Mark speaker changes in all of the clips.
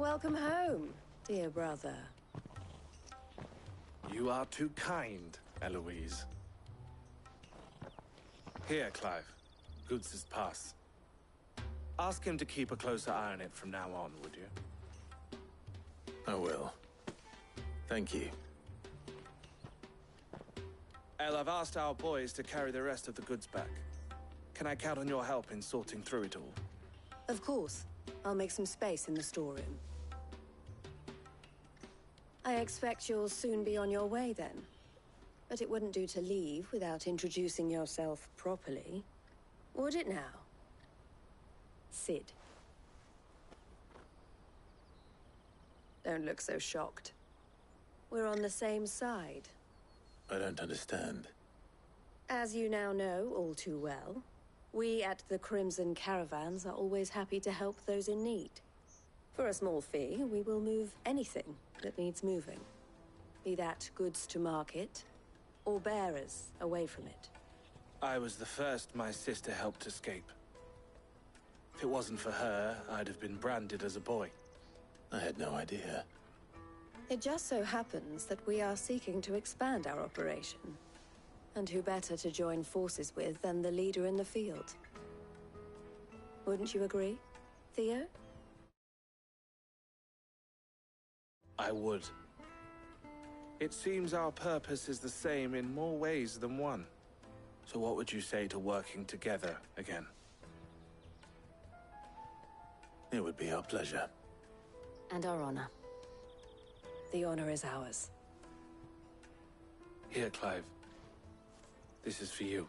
Speaker 1: Welcome home, dear brother.
Speaker 2: You are too kind, Eloise. Here, Clive. Goods' pass. Ask him to keep a closer eye on it from now on, would you?
Speaker 3: I will. Thank you.
Speaker 2: El, I've asked our boys to carry the rest of the goods back. Can I count on your help in sorting through it all?
Speaker 1: Of course. I'll make some space in the storeroom. I expect you'll soon be on your way then. But it wouldn't do to leave without introducing yourself properly. Would it now? Sid. Don't look so shocked. We're on the same side.
Speaker 3: I don't understand.
Speaker 1: As you now know all too well, we at the Crimson Caravans are always happy to help those in need. For a small fee, we will move anything that needs moving. Be that goods to market, or bearers away from it.
Speaker 2: I was the first my sister helped escape. If it wasn't for her, I'd have been branded as a boy.
Speaker 3: I had no idea.
Speaker 1: It just so happens that we are seeking to expand our operation. And who better to join forces with than the leader in the field? Wouldn't you agree, Theo?
Speaker 2: I would. It seems our purpose is the same in more ways than one. So what would you say to working together again?
Speaker 3: It would be our pleasure.
Speaker 1: And our honor. The honor is ours.
Speaker 2: Here, Clive. This is for you.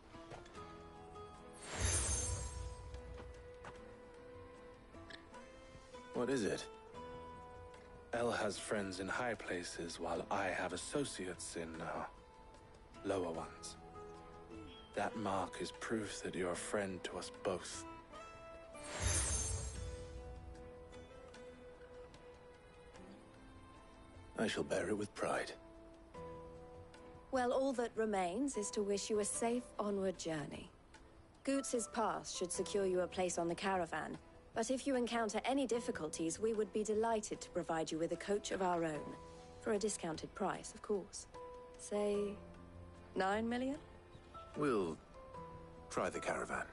Speaker 3: What is it?
Speaker 2: El has friends in high places, while I have associates in, lower ones. That mark is proof that you're a friend to us both.
Speaker 3: I shall bear it with pride.
Speaker 1: Well, all that remains is to wish you a safe onward journey. Goots' pass should secure you a place on the caravan, but if you encounter any difficulties, we would be delighted to provide you with a coach of our own. For a discounted price, of course. Say, 9 million?
Speaker 3: We'll try the caravan.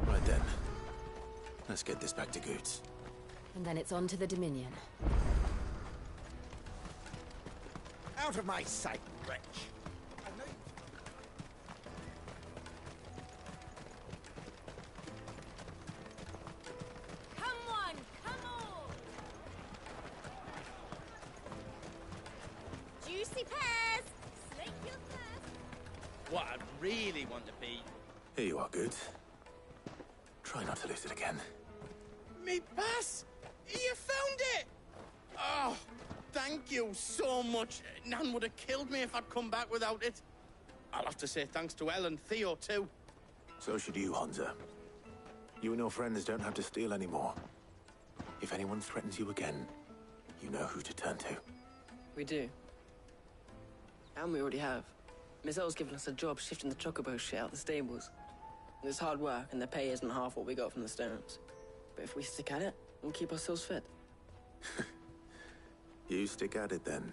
Speaker 3: Right then. Let's get this back to Goots.
Speaker 1: And then it's on to the Dominion.
Speaker 4: Out of my sight, wretch!
Speaker 5: Come on, come on! Juicy pears! Slake your thirst!
Speaker 4: What I really want to be...
Speaker 3: Here you are, Goots. Try not to lose it again.
Speaker 4: Me pass! You found it! Oh, thank you so much. Nan would have killed me if I'd come back without it. I'll have to say thanks to Elle and Theo, too.
Speaker 3: So should you, Hansa. You and your friends don't have to steal anymore. If anyone threatens you again, you know who to turn to.
Speaker 6: We do. And we already have. Miss L's given us a job shifting the chocobo shit out the stables. It's hard work, and the pay isn't half what we got from the Stones. But if we stick at it, we'll keep ourselves fit.
Speaker 3: You stick at it, then.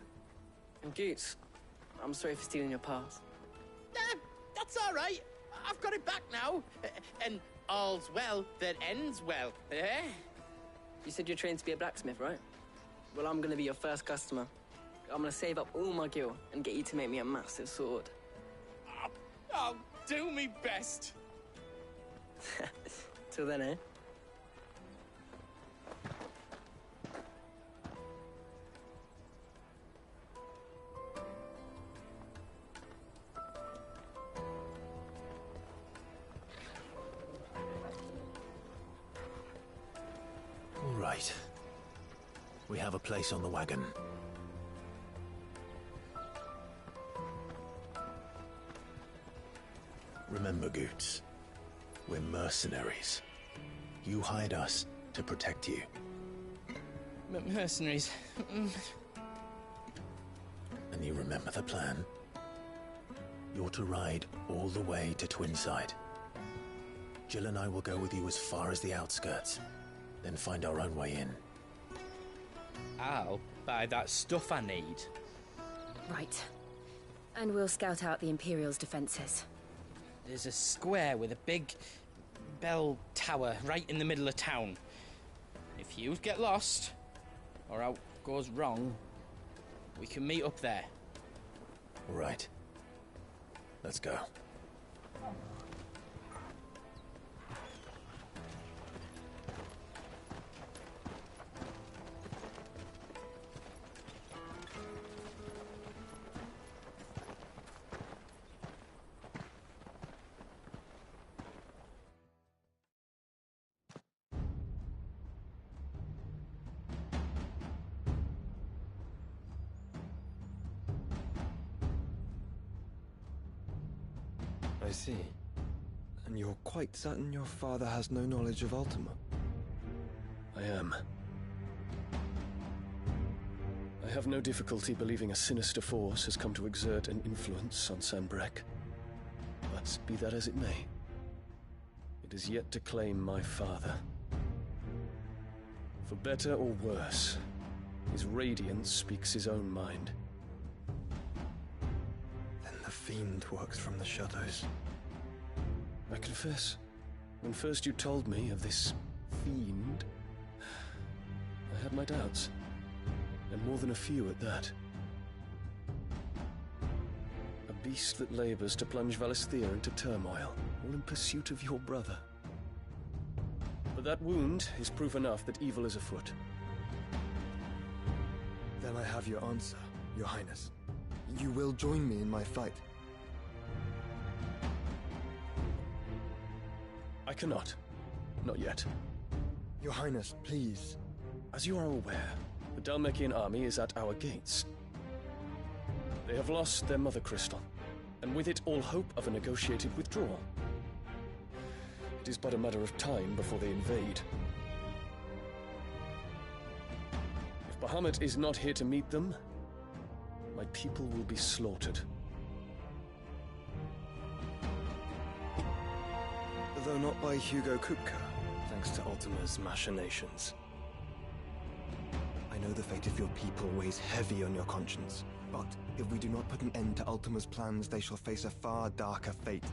Speaker 6: And Goots, I'm sorry for stealing your pass.
Speaker 4: That's all right. I've got it back now. And all's well that ends well, eh?
Speaker 6: You said you're trained to be a blacksmith, right? Well, I'm gonna be your first customer. I'm gonna save up all my gil and get you to make me a massive sword.
Speaker 4: I'll do me best.
Speaker 6: Till then, eh?
Speaker 3: All right. We have a place on the wagon. Remember, Goots, we're mercenaries. You hired us to protect you.
Speaker 6: Mercenaries.
Speaker 3: And you remember the plan? You're to ride all the way to Twinside. Jill and I will go with you as far as the outskirts, then find our own way in.
Speaker 7: I'll buy that stuff I need.
Speaker 1: Right. And we'll scout out the Imperial's defenses.
Speaker 7: There's a square with a big bell tower right in the middle of town. If you get lost, or out goes wrong, we can meet up there.
Speaker 3: All right. Let's go.
Speaker 8: I see. And you're quite certain your father has no knowledge of Ultima?
Speaker 9: I am. I have no difficulty believing a sinister force has come to exert an influence on Sanbreque. But be that as it may, it is yet to claim my father. For better or worse, his radiance speaks his own mind.
Speaker 8: Then the Fiend works from the shadows.
Speaker 9: I confess, when first you told me of this fiend, I had my doubts, and more than a few at that. A beast that labors to plunge Valisthea into turmoil, all in pursuit of your brother. But that wound is proof enough that evil is afoot.
Speaker 8: Then I have your answer, Your Highness. You will join me in my fight.
Speaker 9: I cannot. Not yet.
Speaker 8: Your Highness, please.
Speaker 9: As you are aware, the Dhalmekian army is at our gates. They have lost their mother crystal, and with it all hope of a negotiated withdrawal. It is but a matter of time before they invade. If Bahamut is not here to meet them, my people will be slaughtered.
Speaker 8: Though not by Hugo Kupka, thanks to Ultima's machinations. I know the fate of your people weighs heavy on your conscience, but if we do not put an end to Ultima's plans, they shall face a far darker fate.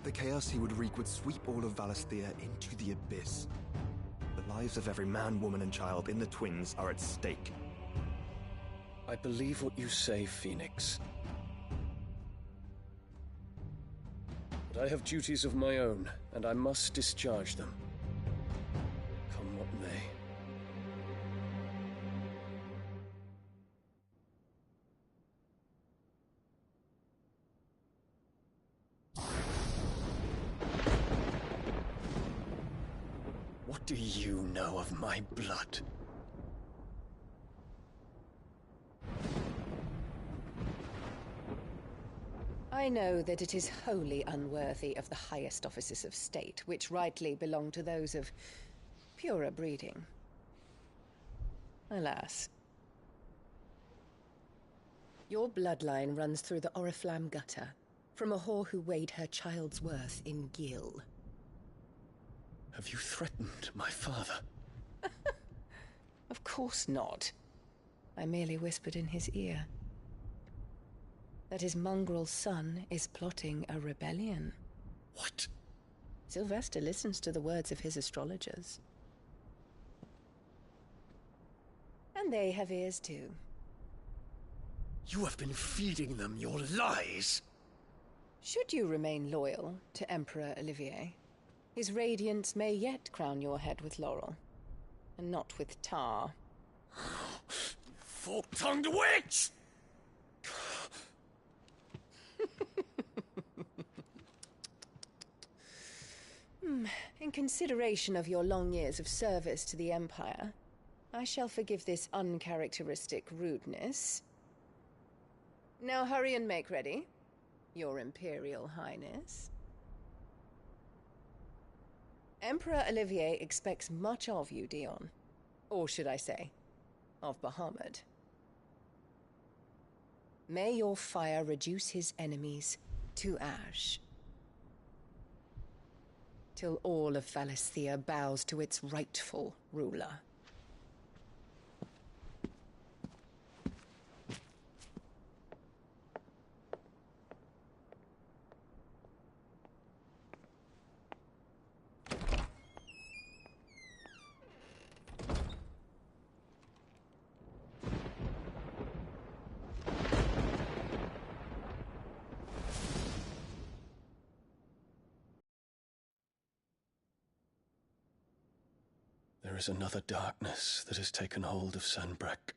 Speaker 8: The chaos he would wreak would sweep all of Valisthea into the abyss. The lives of every man, woman, and child in the Twins are at stake.
Speaker 9: I believe what you say, Phoenix. But I have duties of my own, and I must discharge them. Come what may. What do you know of my blood?
Speaker 10: I know that it is wholly unworthy of the highest offices of state, which rightly belong to those of purer breeding. Alas. Your bloodline runs through the Oriflamme gutter, from a whore who weighed her child's worth in gil.
Speaker 9: Have you threatened my father?
Speaker 10: Of course not. I merely whispered in his ear that his mongrel son is plotting a rebellion.
Speaker 9: What?
Speaker 10: Sylvester listens to the words of his astrologers. And they have ears too.
Speaker 9: You have been feeding them your lies!
Speaker 10: Should you remain loyal to Emperor Olivier, his radiance may yet crown your head with laurel, and not with tar.
Speaker 9: Fork-tongued witch!
Speaker 10: In consideration of your long years of service to the Empire, I shall forgive this uncharacteristic rudeness. Now hurry and make ready, Your Imperial Highness. Emperor Olivier expects much of you, Dion. Or should I say, of Bahamut. May your fire reduce his enemies to ash, till all of Valisthea bows to its rightful ruler.
Speaker 9: There is another darkness that has taken hold of Sanbreque.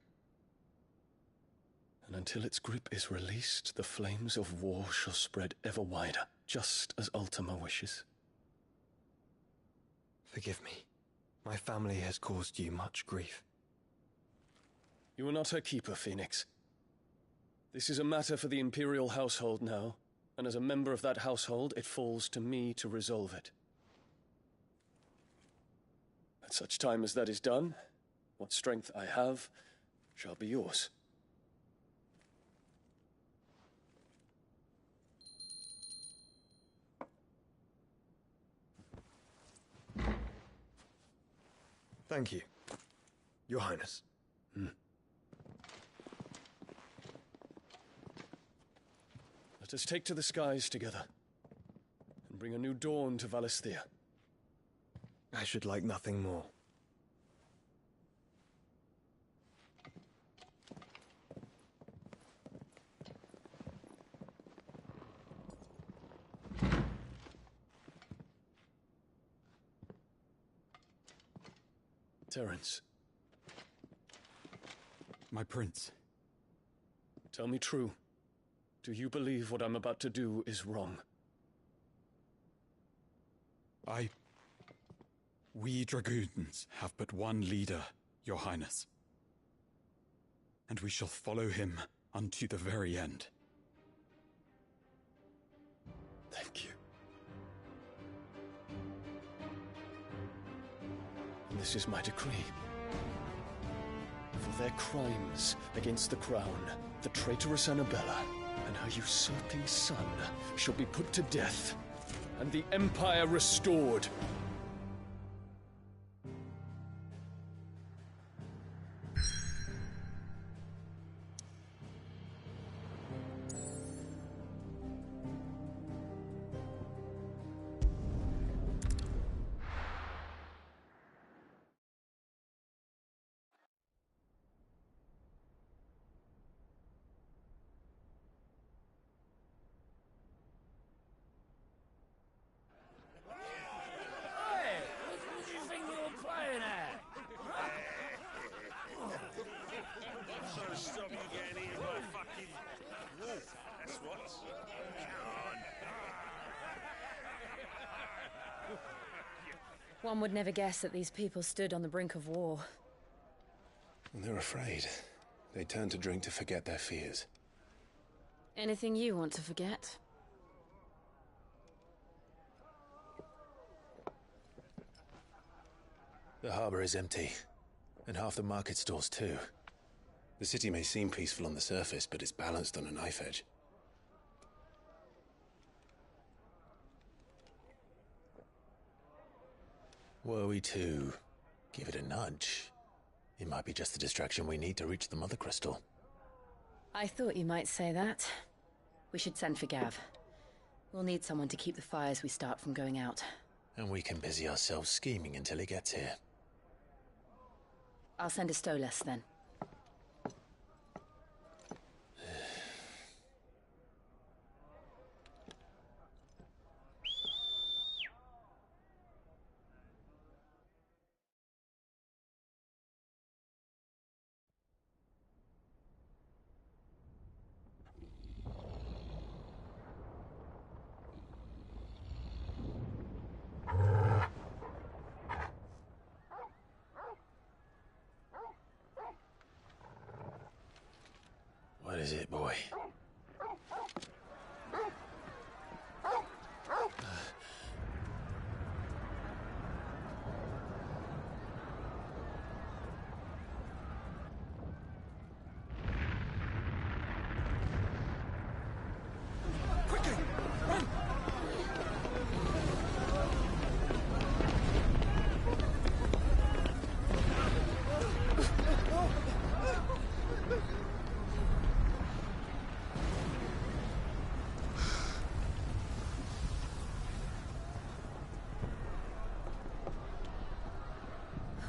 Speaker 9: And until its grip is released, the flames of war shall spread ever wider, just as Ultima wishes.
Speaker 8: Forgive me. My family has caused you much grief.
Speaker 9: You are not her keeper, Phoenix. This is a matter for the Imperial household now, and as a member of that household, it falls to me to resolve it. At such time as that is done, what strength I have shall be yours.
Speaker 8: Thank you, Your Highness.
Speaker 9: Let us take to the skies together, and bring a new dawn to Valisthea.
Speaker 8: I should like nothing more.
Speaker 9: Terence.
Speaker 11: My prince.
Speaker 9: Tell me true. Do you believe what I'm about to do is wrong?
Speaker 11: We dragoons have but one leader, Your Highness. And we shall follow him unto the very end.
Speaker 9: Thank you. And this is my decree. For their crimes against the crown, the traitorous Annabella and her usurping son shall be put to death, and the Empire restored.
Speaker 1: One would never guess that these people stood on the brink of war.
Speaker 3: They're afraid. They turn to drink to forget their fears.
Speaker 1: Anything you want to forget?
Speaker 3: The harbor is empty, and half the market stalls too. The city may seem peaceful on the surface, but it's balanced on a knife edge. Were we to give it a nudge, it might be just the distraction we need to reach the Mother Crystal.
Speaker 1: I thought you might say that. We should send for Gav. We'll need someone to keep the fires we start from going out.
Speaker 3: And we can busy ourselves scheming until he gets here.
Speaker 1: I'll send a Stolas then.
Speaker 3: What is it, boy?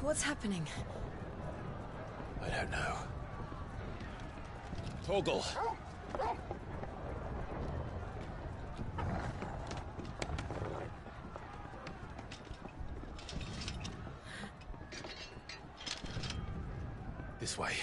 Speaker 10: What's happening?
Speaker 3: I don't know. Torgal! This way.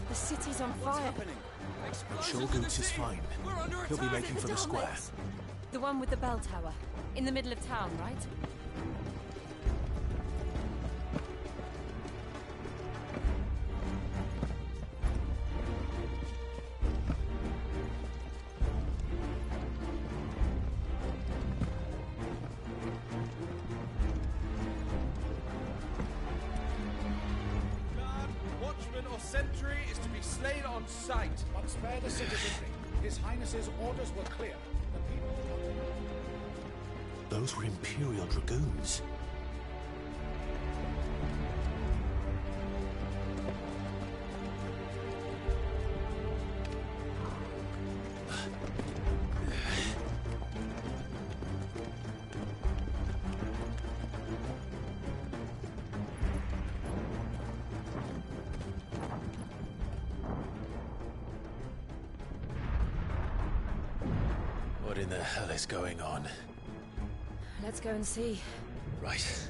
Speaker 1: The city's on fire.
Speaker 3: I'm sure Goots is fine. He'll be making for the square.
Speaker 5: The one with the bell tower. In the middle of town, right?
Speaker 12: Sentry is to be slain on sight.
Speaker 13: But spare the citizenry. His Highness's orders were clear. The people
Speaker 3: Those were Imperial Dragoons. What in the hell is going on?
Speaker 1: Let's go and see.
Speaker 3: Right.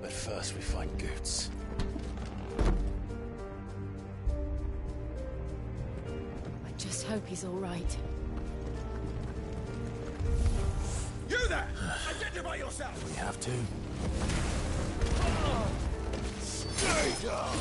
Speaker 3: But first we find Goots.
Speaker 1: I just hope he's all right.
Speaker 13: You there! Identify yourself!
Speaker 3: We have to.
Speaker 13: Stay down!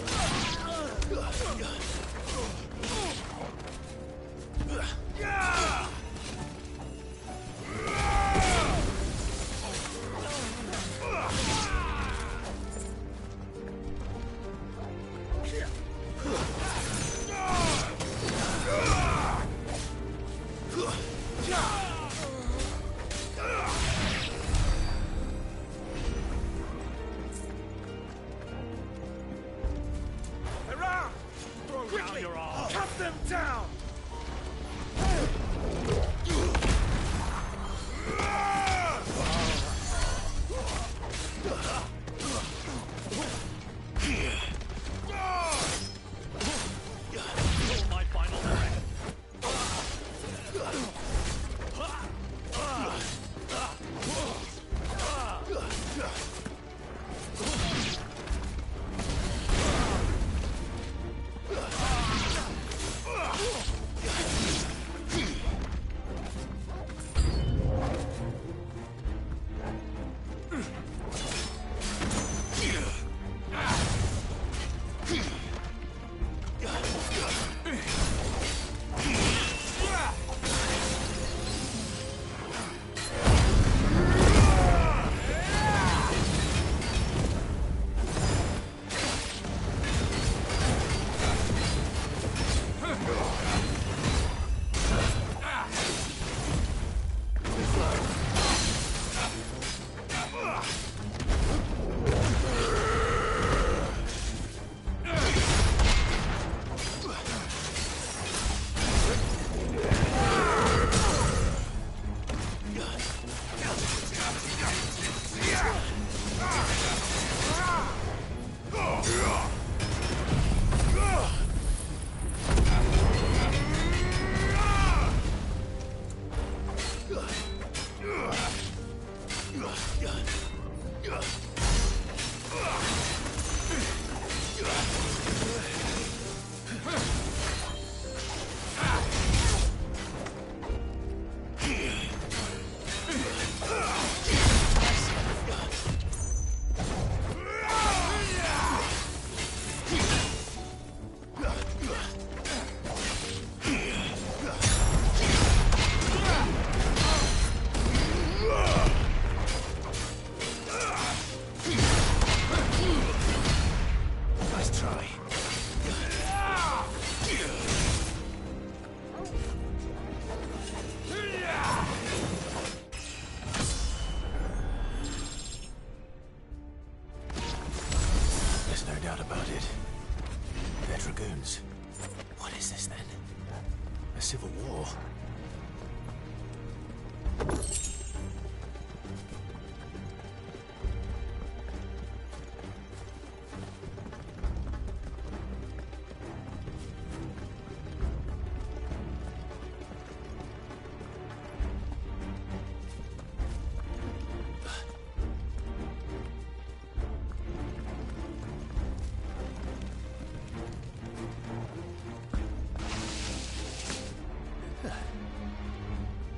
Speaker 3: careful.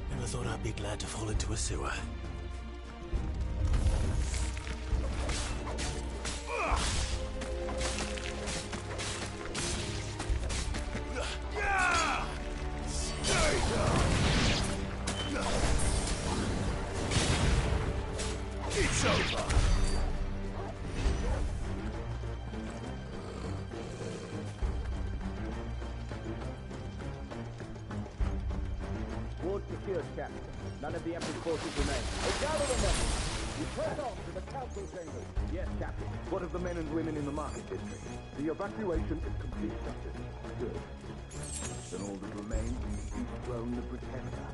Speaker 3: Never thought I'd be glad to fall into a sewer.
Speaker 14: It's over.
Speaker 13: Ward secured, Captain. None of the Emperor's forces remain. Gather the men! You press on to the council chambers. Yes, Captain.
Speaker 15: What of the men and women in the market district? The evacuation is complete, Captain. Good. Then all that remains is to dethrone the Pretender.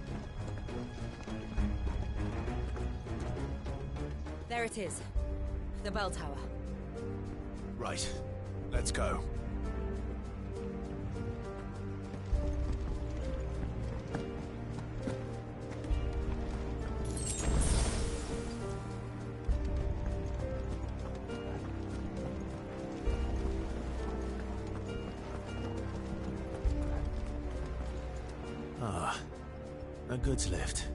Speaker 5: There it is. The bell tower.
Speaker 3: Right. Let's go. Ah, a goods lift.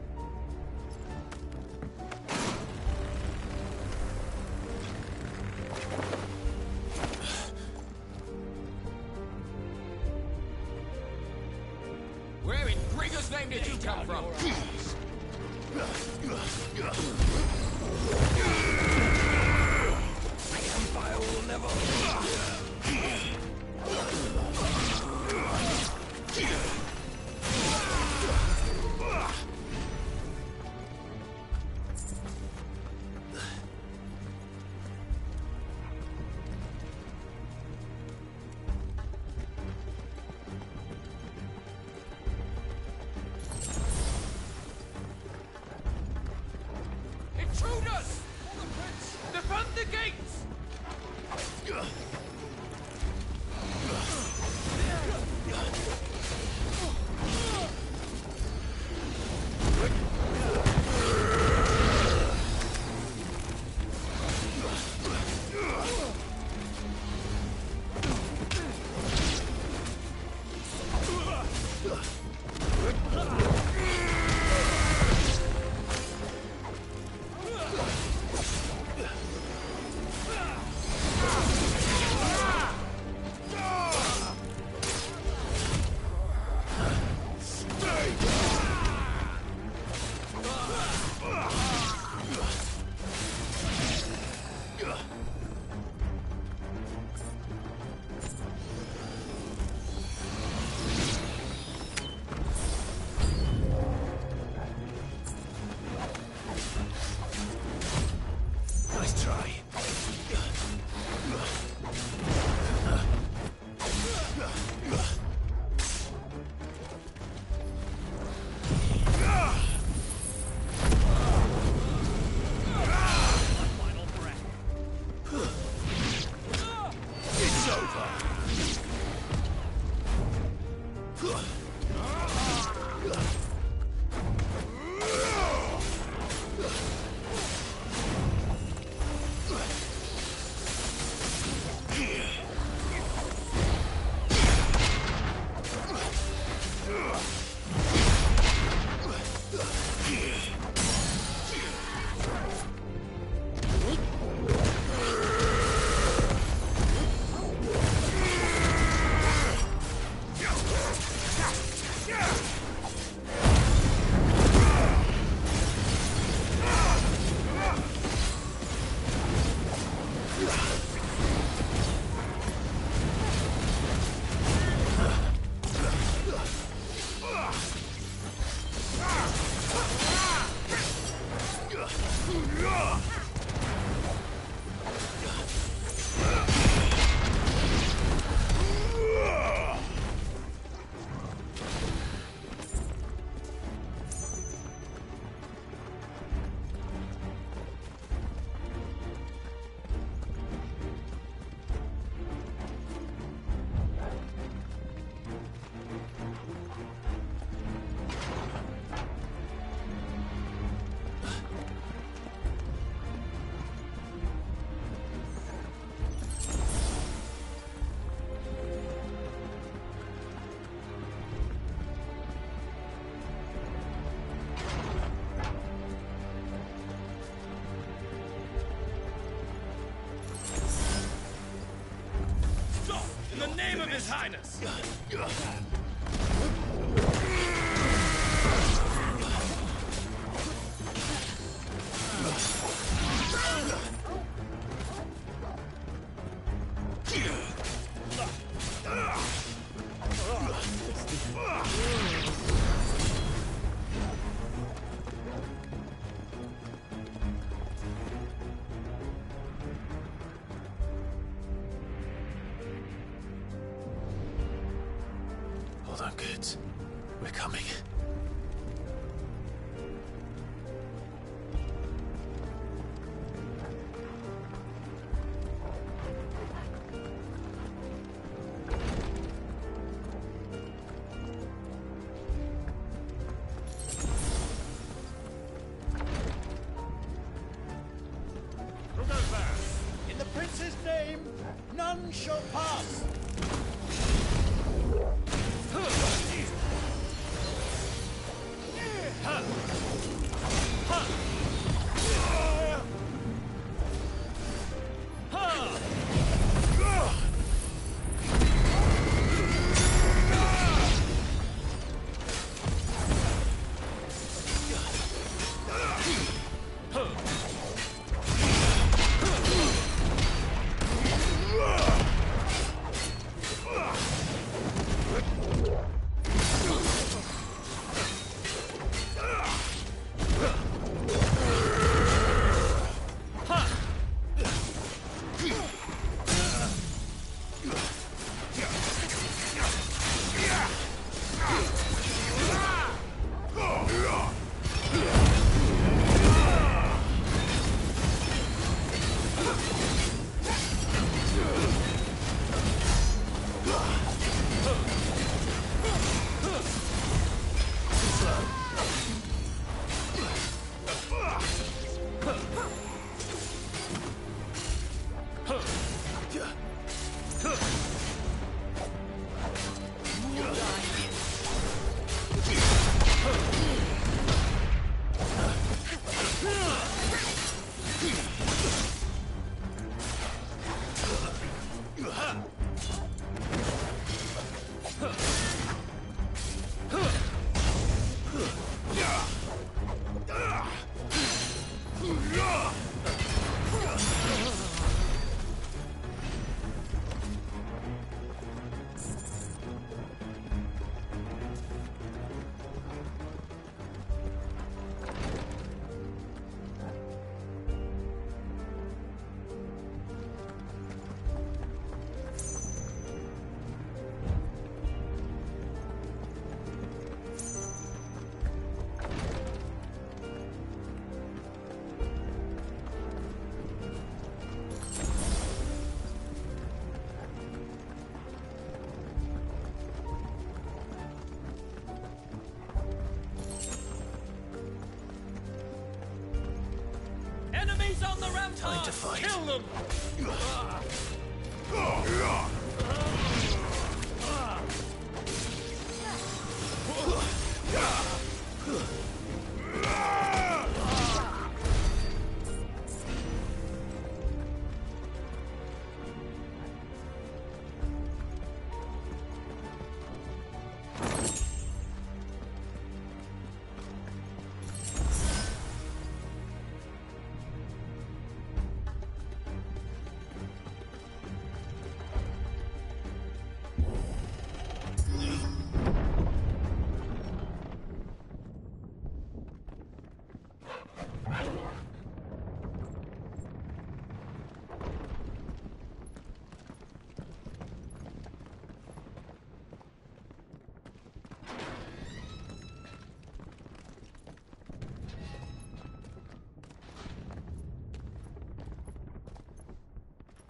Speaker 12: Where in Grigger's name did you come from?
Speaker 14: My empire will never...
Speaker 12: Intruders! Defend the gates! His Highness!
Speaker 3: Hold on, kids. We're coming.
Speaker 16: In the prince's name, none shall pass.
Speaker 14: Enemies on the rampart!
Speaker 3: Time to fight.
Speaker 14: Kill them!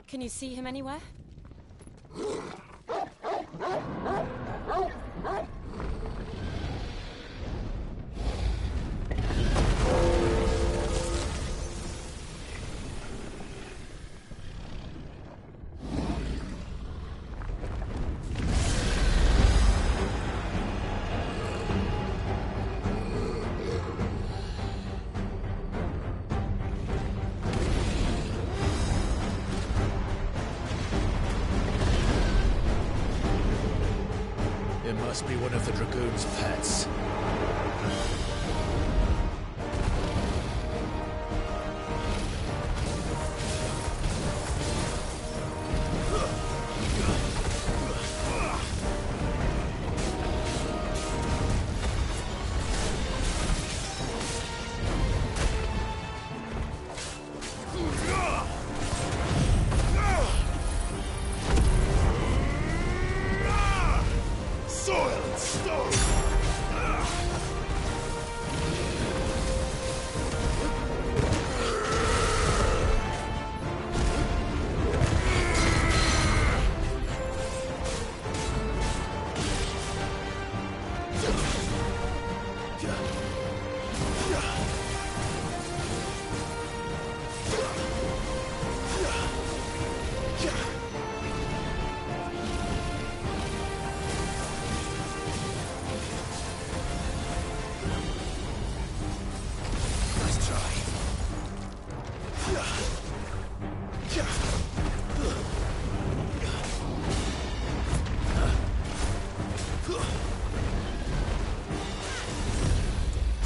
Speaker 5: Can you see him anywhere?
Speaker 3: must be one of the Dragoon's pets.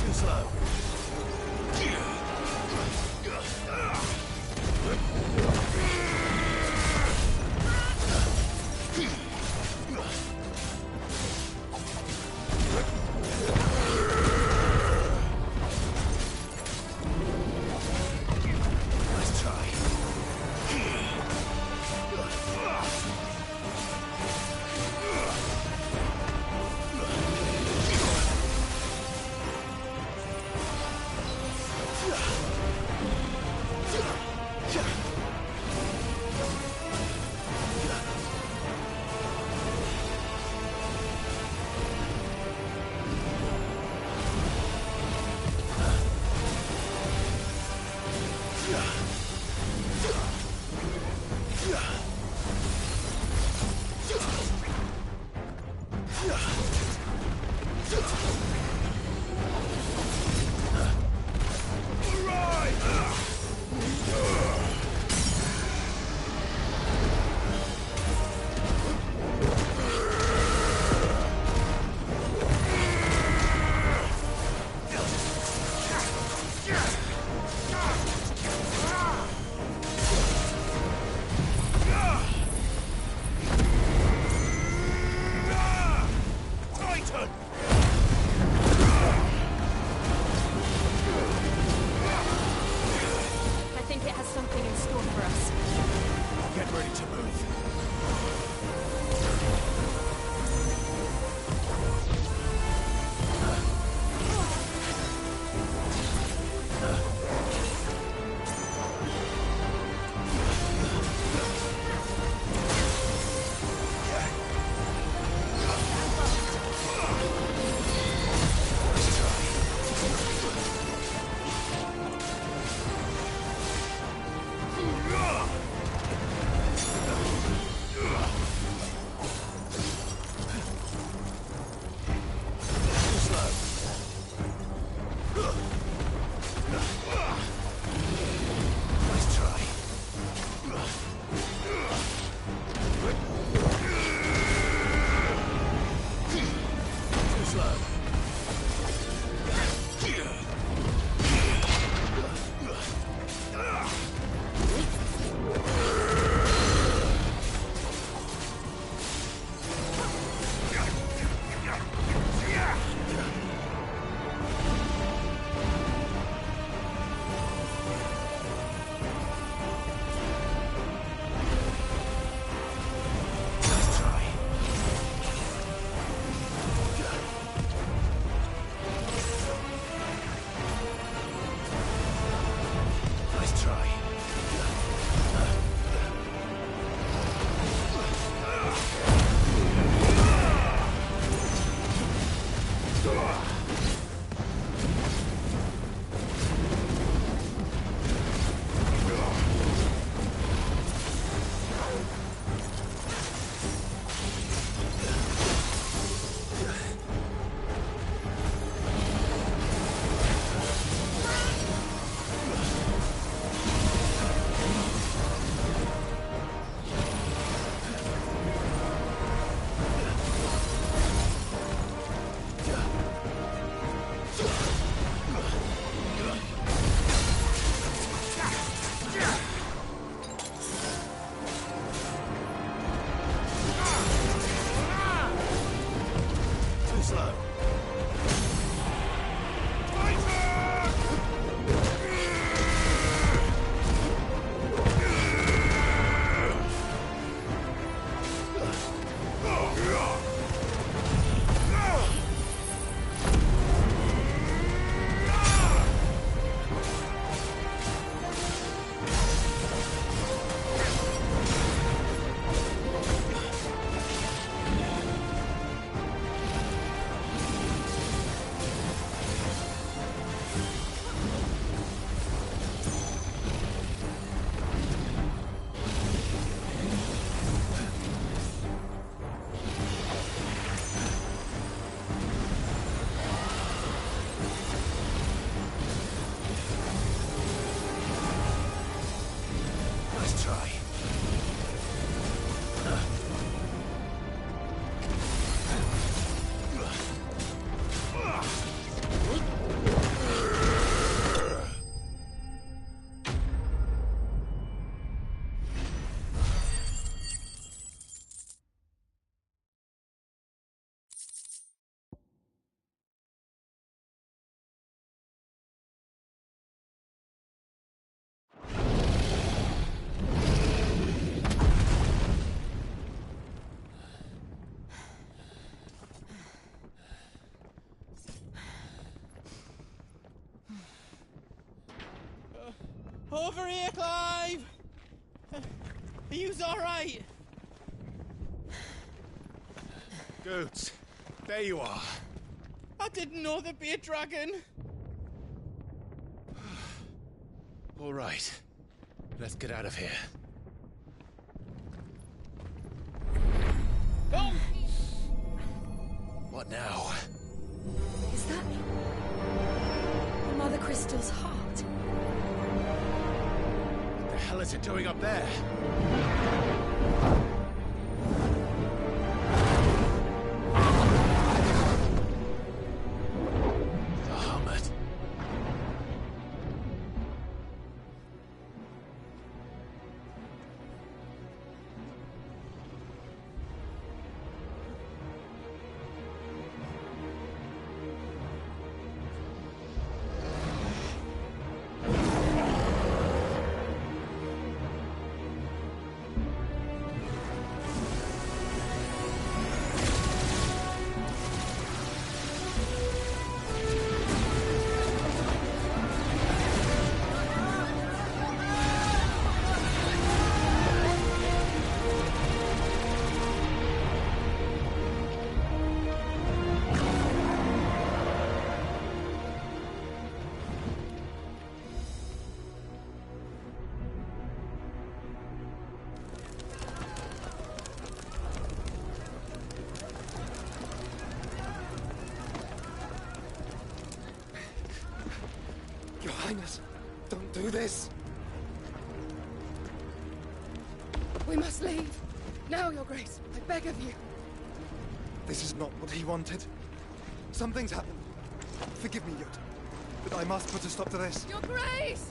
Speaker 3: Too slow.
Speaker 7: Over here, Clive! Are you alright?
Speaker 11: Goots, there you are.
Speaker 7: I didn't know there'd be a dragon.
Speaker 3: All right. Let's get out of here.
Speaker 7: Oh!
Speaker 3: What now?
Speaker 1: Is that Mother Crystal's heart?
Speaker 3: What the hell is it doing up there? The Hummet.
Speaker 8: Your Highness, don't do this.
Speaker 6: We must leave. Now, Your Grace. I beg of you.
Speaker 8: This is not what he wanted. Something's happened. Forgive me, Yod, but I must put a stop to this.
Speaker 6: Your Grace!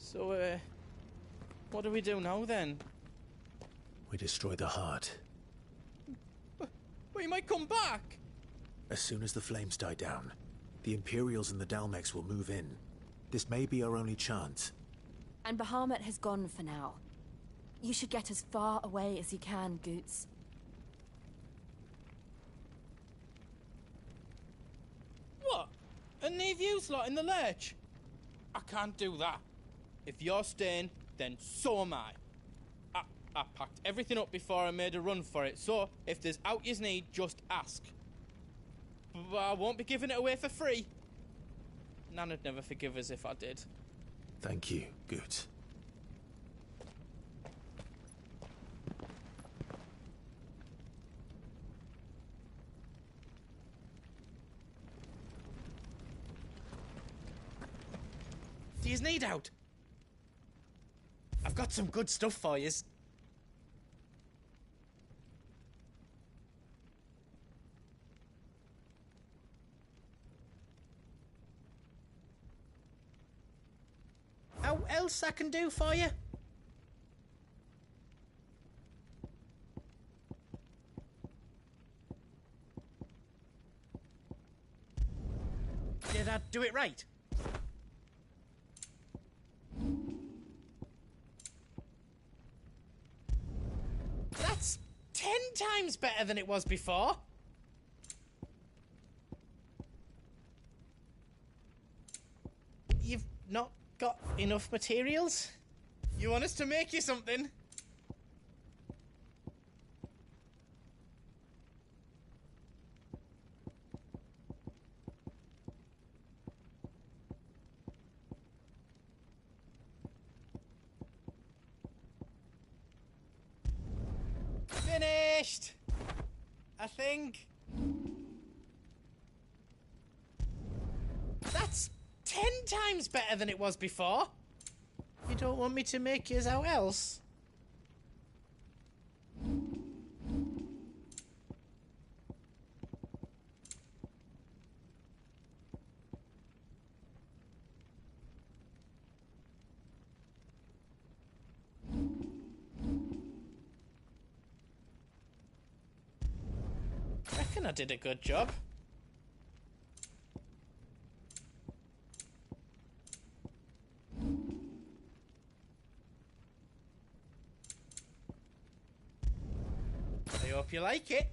Speaker 7: So, what do we do now, then?
Speaker 3: We destroy the heart.
Speaker 7: But he might come back!
Speaker 3: As soon as the flames die down, the Imperials and the Dalmex will move in. This may be our only chance.
Speaker 5: And Bahamut has gone for now. You should get as far away as you can, Goots.
Speaker 7: What? And leave you lot in the lurch? I can't do that. If you're staying, then so am I. I packed everything up before I made a run for it, so if there's out you need, just ask. But I won't be giving it away for free. Nana'd never forgive us if I did.
Speaker 3: Thank you, Goots.
Speaker 7: Do you need out? I've got some good stuff for yous. How else I can do for you? do it right. That's 10 times better than it was before. You've not got enough materials? You want us to make you something? Finished! I think. That's 10 times better than it was before. You don't want me to make yours out else? I reckon I did a good job. I hope you like it.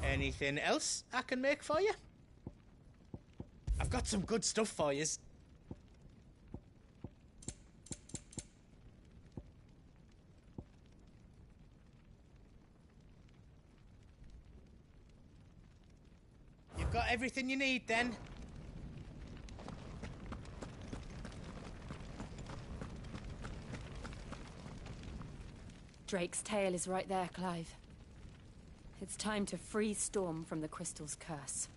Speaker 7: Anything else I can make for you? I've got some good stuff for you. You've got everything you need then?
Speaker 5: Drake's tail is right there, Clive. It's time to free Storm from the Crystal's curse.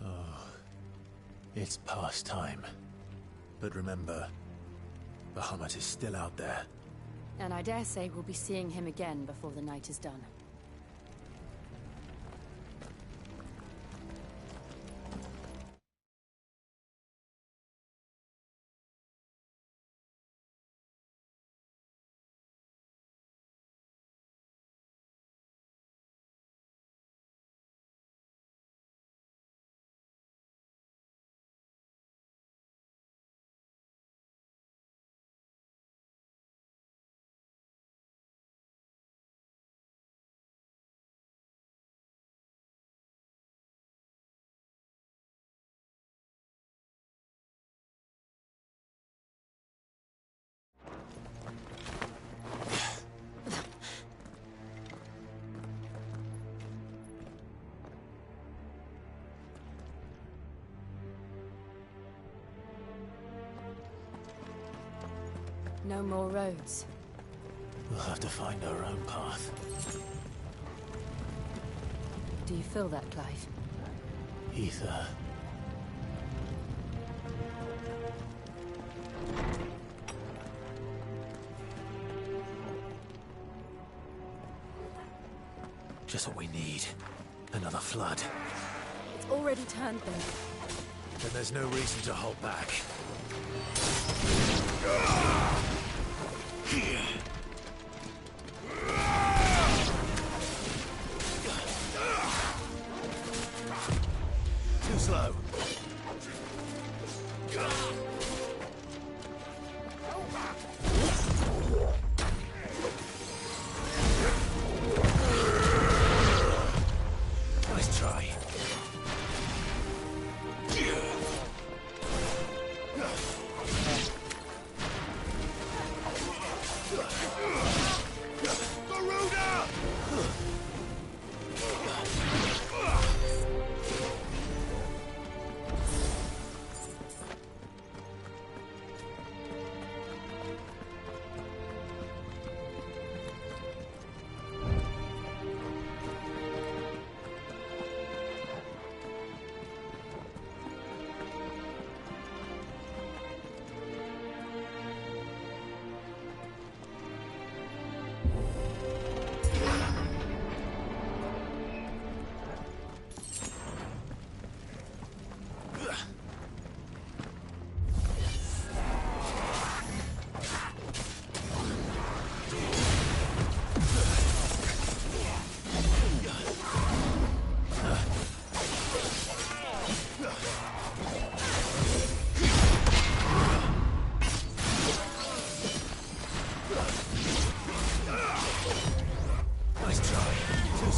Speaker 3: Oh, it's past time. But remember, Bahamut is still out there.
Speaker 5: And I dare say we'll be seeing him again before the night is done. No more roads.
Speaker 3: We'll have to find our own path.
Speaker 5: Do you feel that, Clive?
Speaker 3: Ether. Just what we need. Another flood.
Speaker 5: It's already turned them.
Speaker 3: Then there's no reason to hold back. Too slow. Nice try.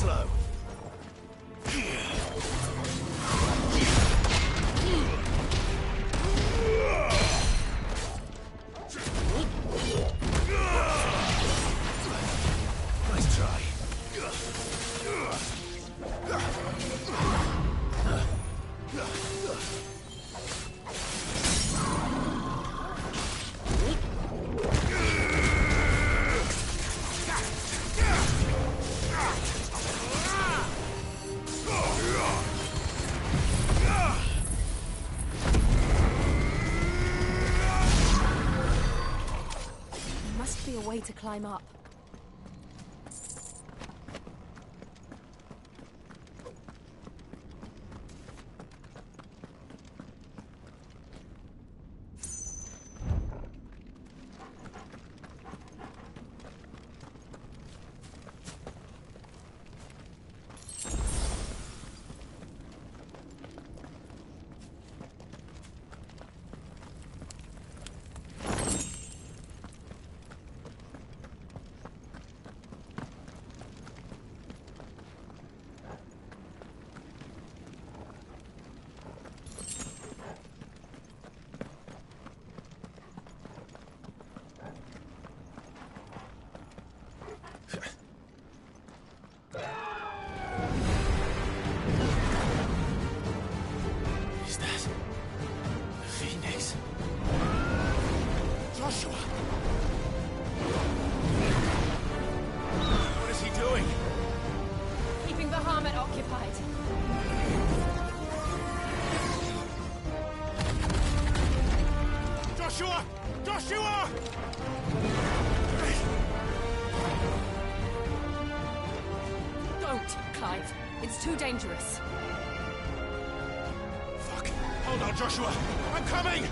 Speaker 3: slow. Nice try.
Speaker 5: There must be a way to climb up.
Speaker 3: Is that the Phoenix?
Speaker 16: Joshua! What is he doing?
Speaker 5: Keeping the Bahamut occupied.
Speaker 16: Joshua! Joshua!
Speaker 5: Don't, Clive. It's too dangerous.
Speaker 16: Fuck. Hold on, Joshua. I'm coming!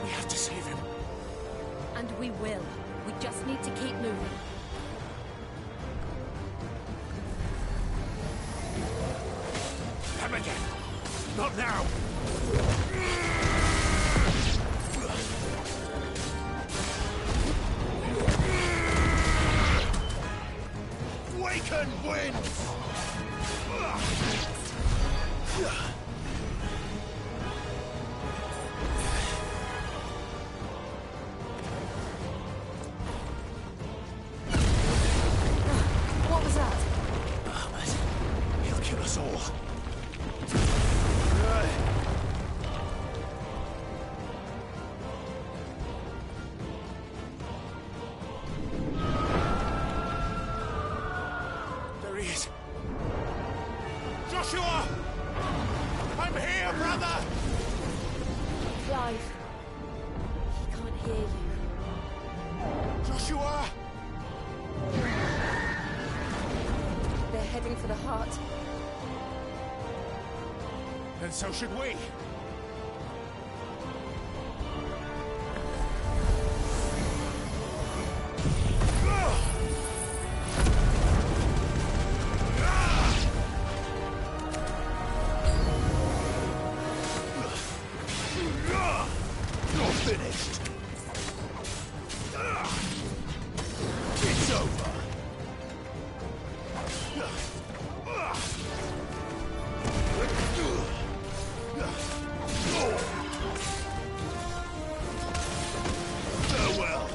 Speaker 16: We have to save him.
Speaker 5: And we will. We just need to keep moving.
Speaker 16: Come again. Not now. Waken winds!
Speaker 5: What was that?
Speaker 3: Bahamut. He'll kill us all.
Speaker 16: There he is. Joshua! I'm here, brother!
Speaker 5: Clive. He can't hear you.
Speaker 16: Joshua!
Speaker 5: They're heading for the heart.
Speaker 16: Then so should we.
Speaker 3: You're finished. It's over. Farewell.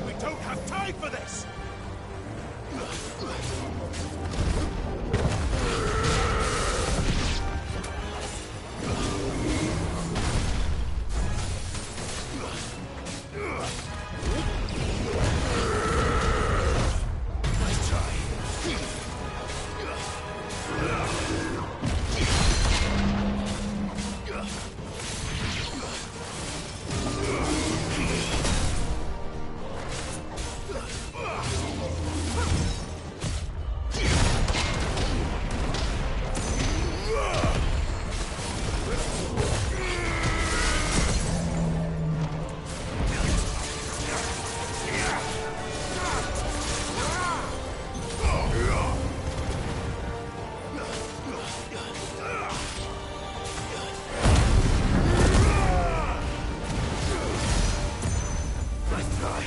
Speaker 16: We don't have time for this!
Speaker 3: Nice try. try.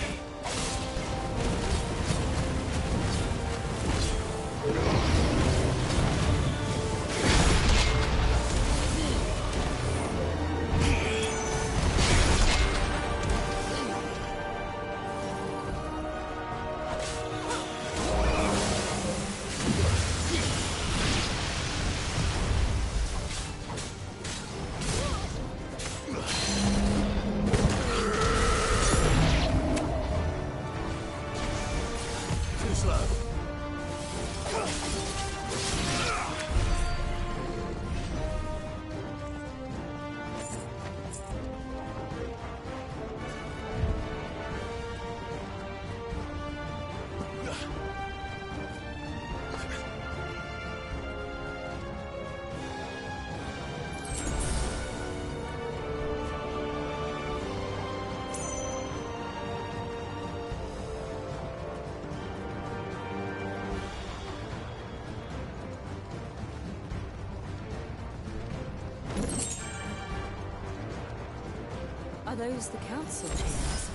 Speaker 5: Are those the council chambers?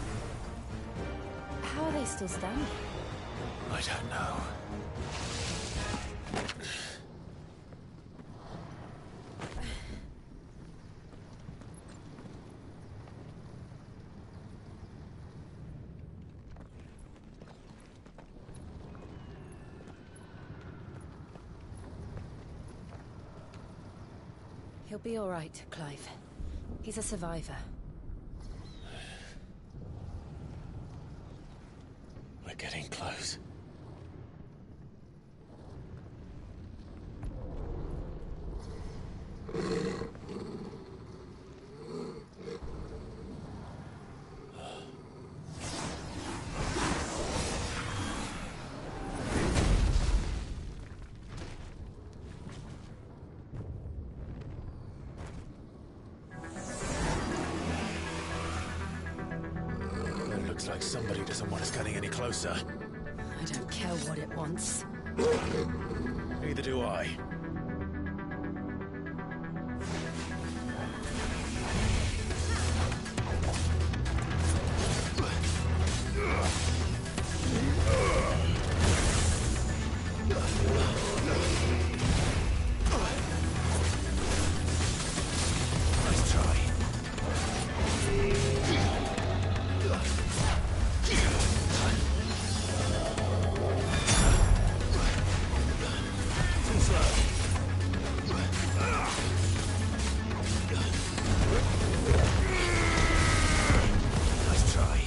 Speaker 5: How are they still standing?
Speaker 3: I don't know.
Speaker 5: He'll be all right, Clive. He's a survivor.
Speaker 3: We're getting close. It looks like somebody doesn't want us getting any closer.
Speaker 5: I don't care what it wants.
Speaker 3: Neither do I. Nice try. Too slow. Nice try.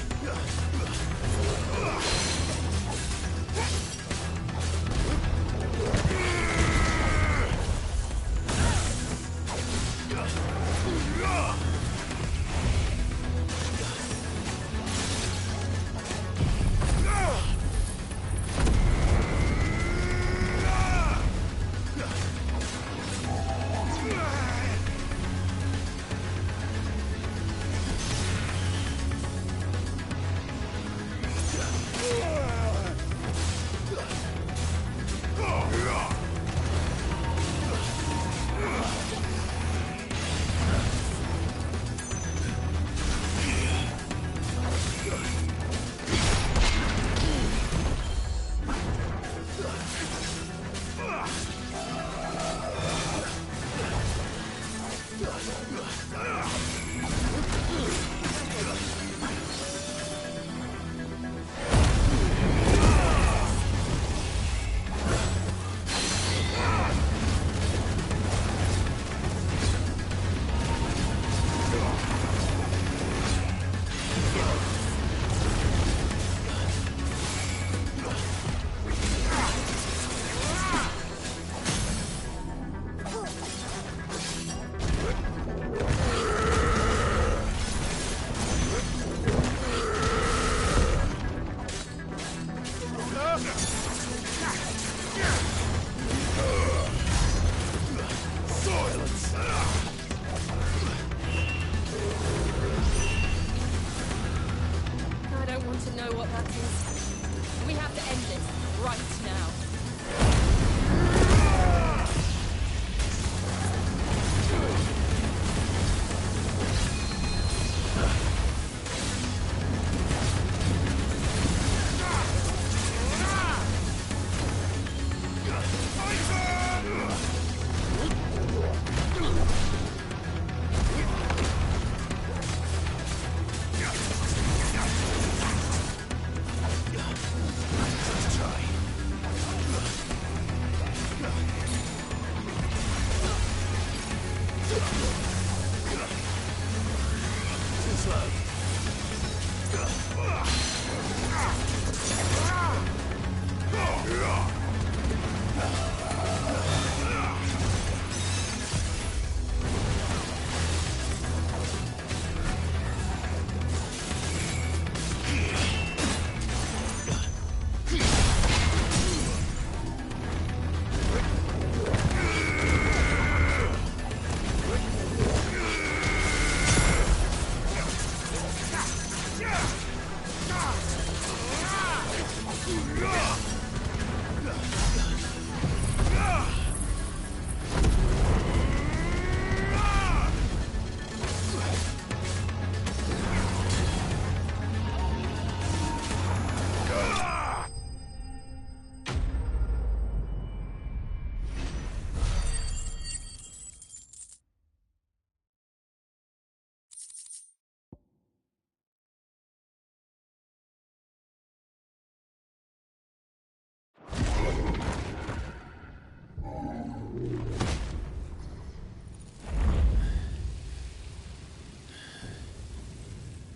Speaker 5: I don't want to know what that is. We have to end this right now.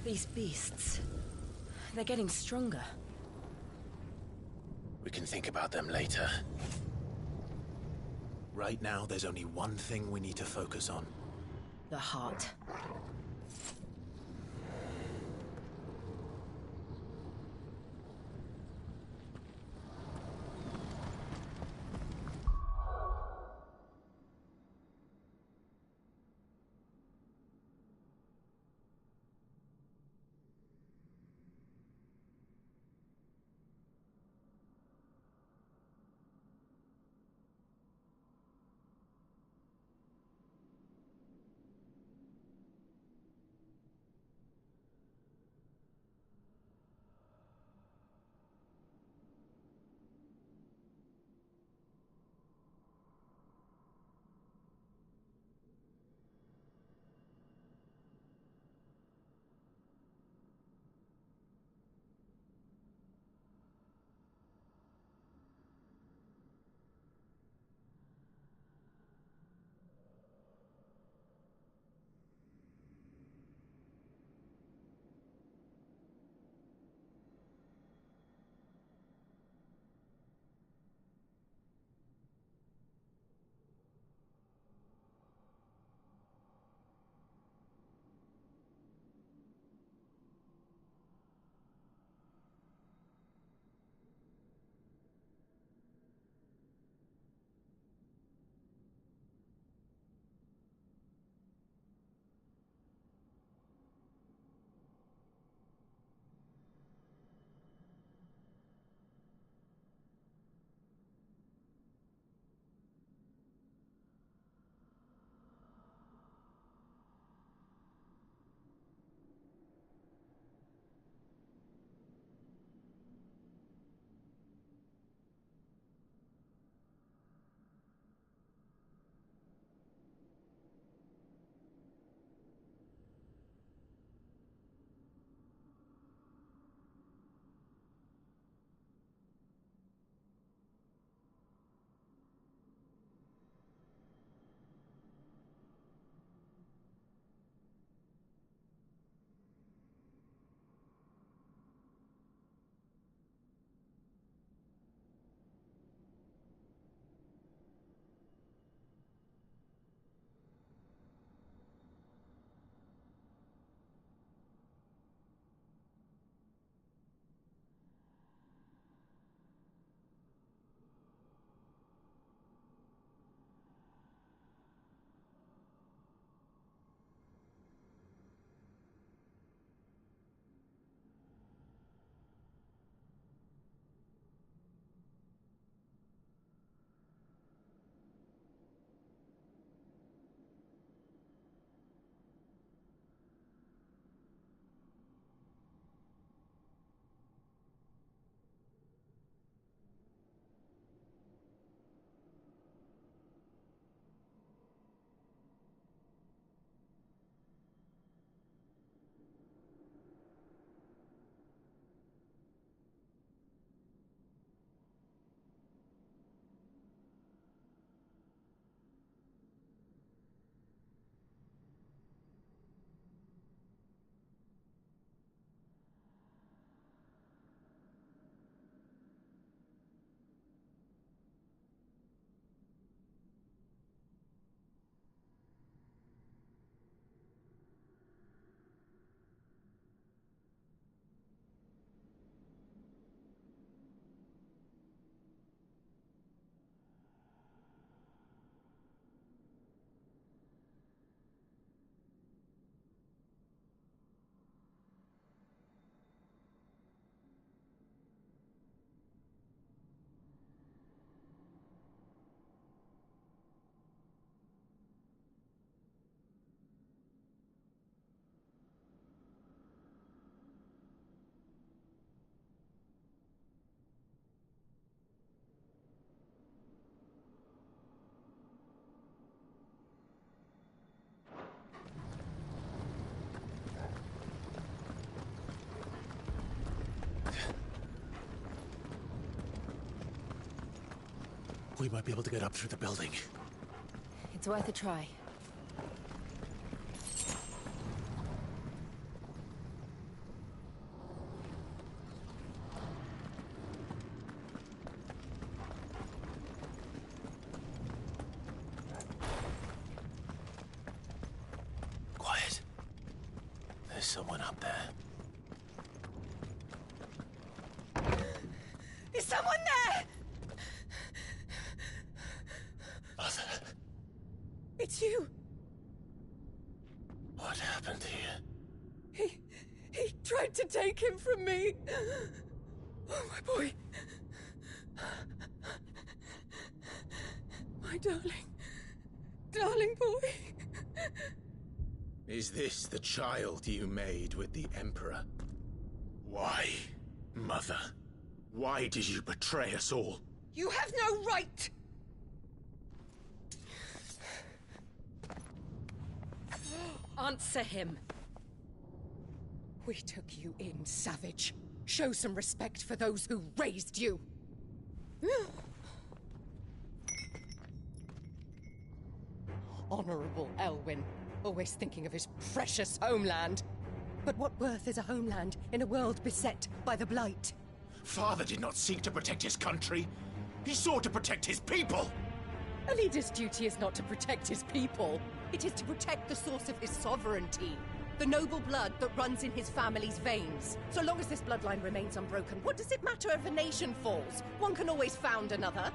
Speaker 10: These beasts, they're getting stronger.
Speaker 3: We can think about them later. Right now, there's only one thing we need to focus on.
Speaker 10: The heart.
Speaker 3: We might be able to get up through the building.
Speaker 10: It's worth a try.
Speaker 3: Quiet. There's someone up there.
Speaker 10: Is someone there?
Speaker 3: Mother.
Speaker 10: It's you.
Speaker 3: What happened here?
Speaker 10: He tried to take him from me. Oh, my boy. My darling boy.
Speaker 3: Is this the child you made with the Emperor? Why, Mother? Why did you betray us all?
Speaker 10: You have no right! Answer him. We took you in, savage. Show some respect for those who raised you. Honorable Elwyn, always thinking of his precious homeland. But what worth is a homeland in a world beset by the Blight?
Speaker 3: Father did not seek to protect his country. He sought to protect his people.
Speaker 10: A leader's duty is not to protect his people. It is to protect the source of his sovereignty. The noble blood that runs in his family's veins. So long as this bloodline remains unbroken, what does it matter if a nation falls? One can always found another.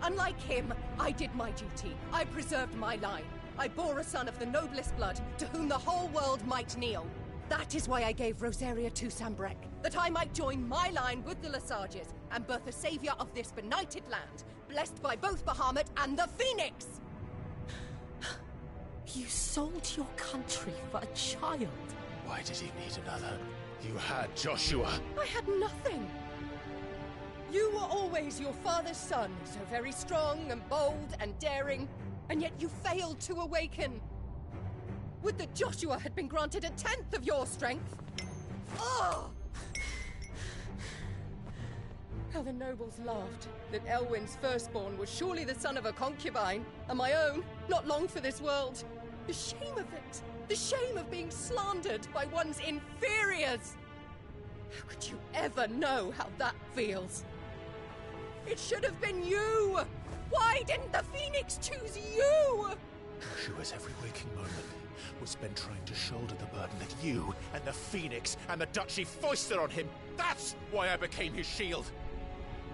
Speaker 10: Unlike him, I did my duty. I preserved my line. I bore a son of the noblest blood, to whom the whole world might kneel. That is why I gave Rosaria to Sambrek, that I might join my line with the Lesages and birth a savior of this benighted land, blessed by both Bahamut and the Phoenix!
Speaker 14: You sold your country for a child.
Speaker 3: Why did he need another? You had Joshua.
Speaker 10: I had nothing. You were always your father's son, so very strong and bold and daring, and yet you failed to awaken. Would that Joshua had been granted 1/10 of your strength? Oh! How the nobles laughed that Elwyn's firstborn was surely the son of a concubine, and my own, not long for this world. The shame of it! The shame of being slandered by one's inferiors! How could you ever know how that feels? It should have been you! Why didn't the Phoenix choose you?
Speaker 3: Joshua's every waking moment was spent trying to shoulder the burden that you and the Phoenix and the Duchy foisted on him. That's why I became his shield.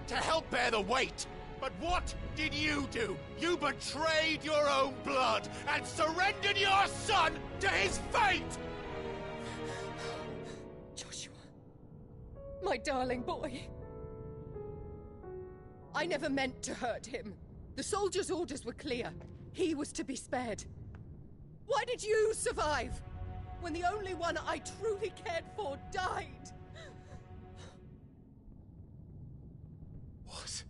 Speaker 3: To help bear the weight. But what did you do? You betrayed your own blood and surrendered your son to his fate!
Speaker 10: Joshua. My darling boy. I never meant to hurt him. The soldiers' orders were clear. He was to be spared. Why did you survive? When the only one I truly cared for died?
Speaker 3: What?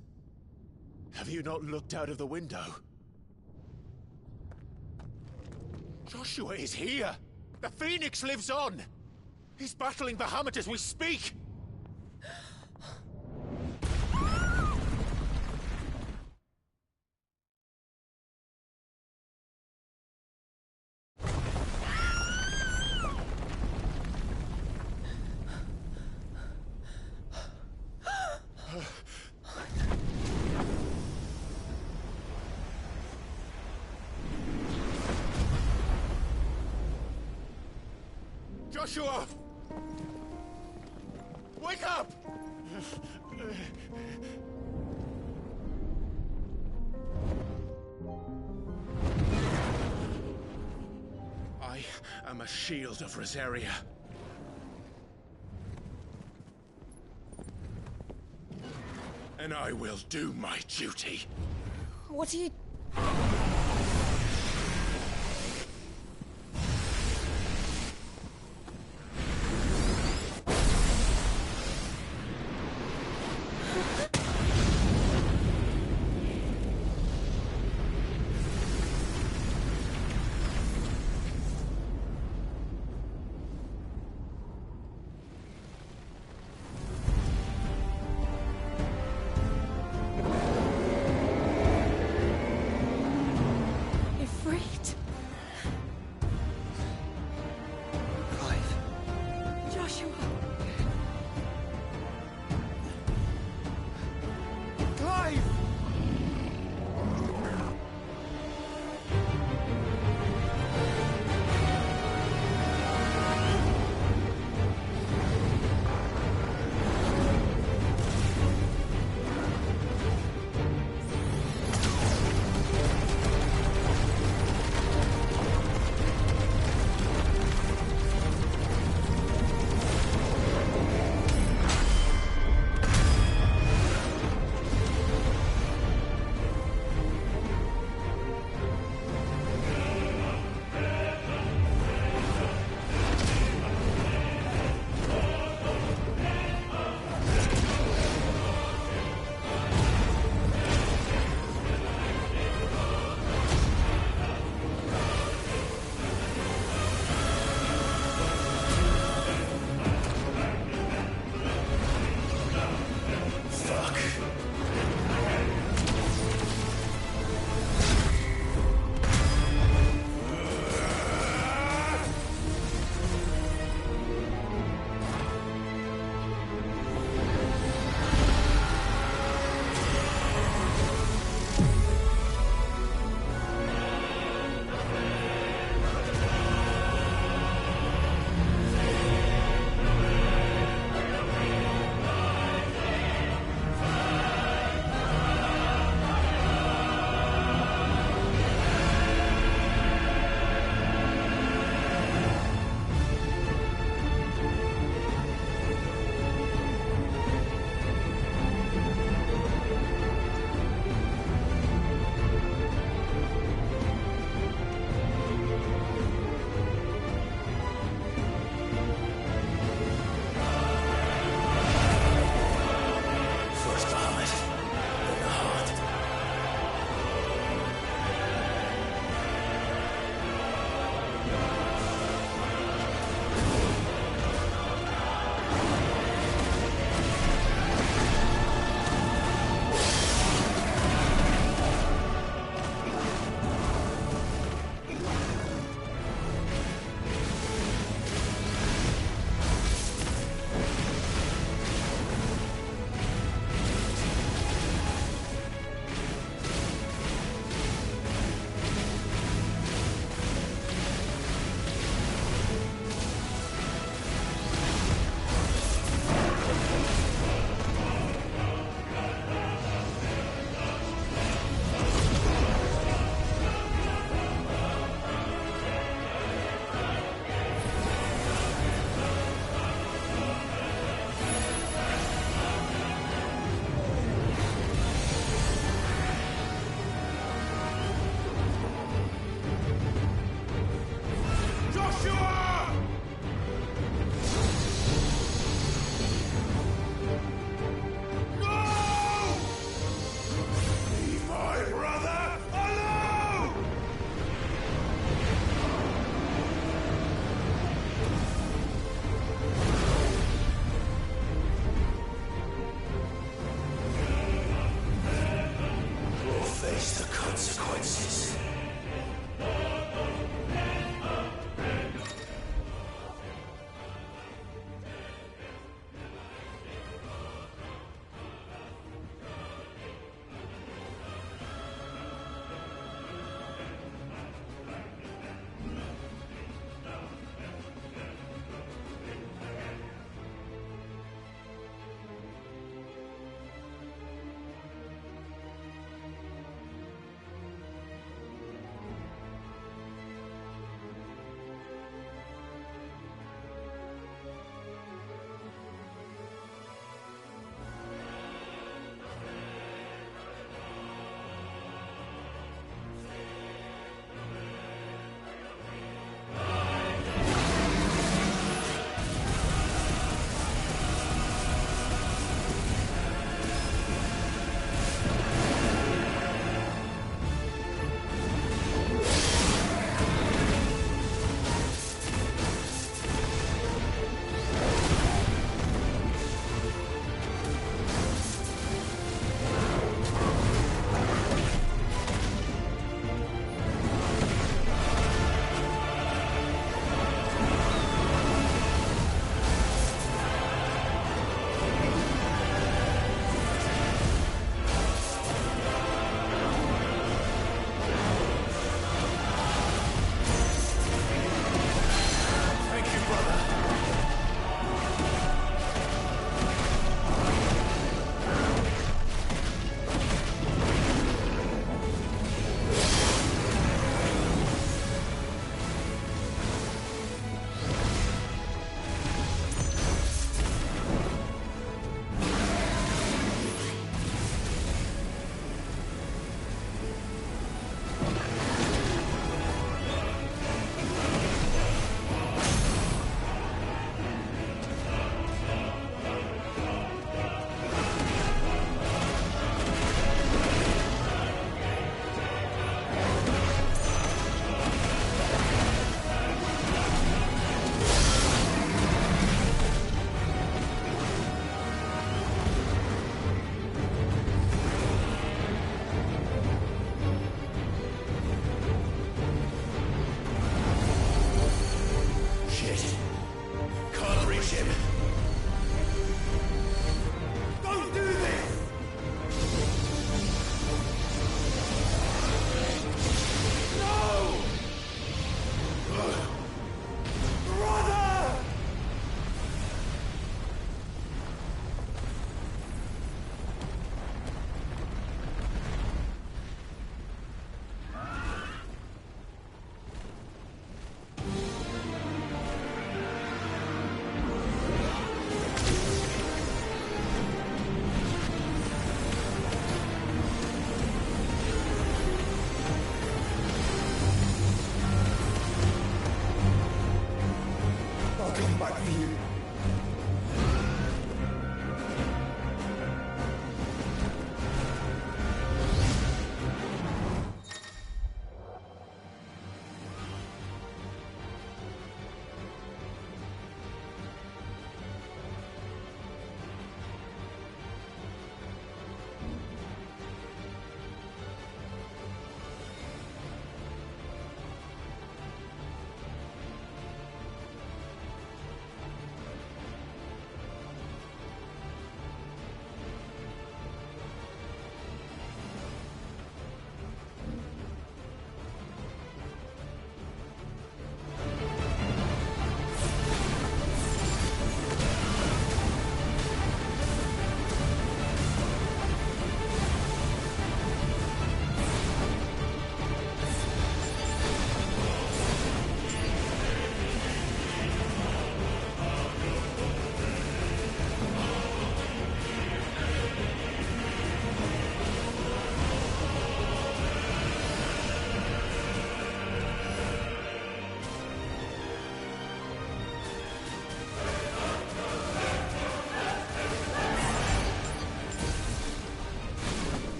Speaker 3: Have you not looked out of the window? Joshua is here! The Phoenix lives on! He's battling Bahamut as we speak! Joshua! Wake up! I am a shield of Rosaria. And I will do my duty.
Speaker 10: What are you...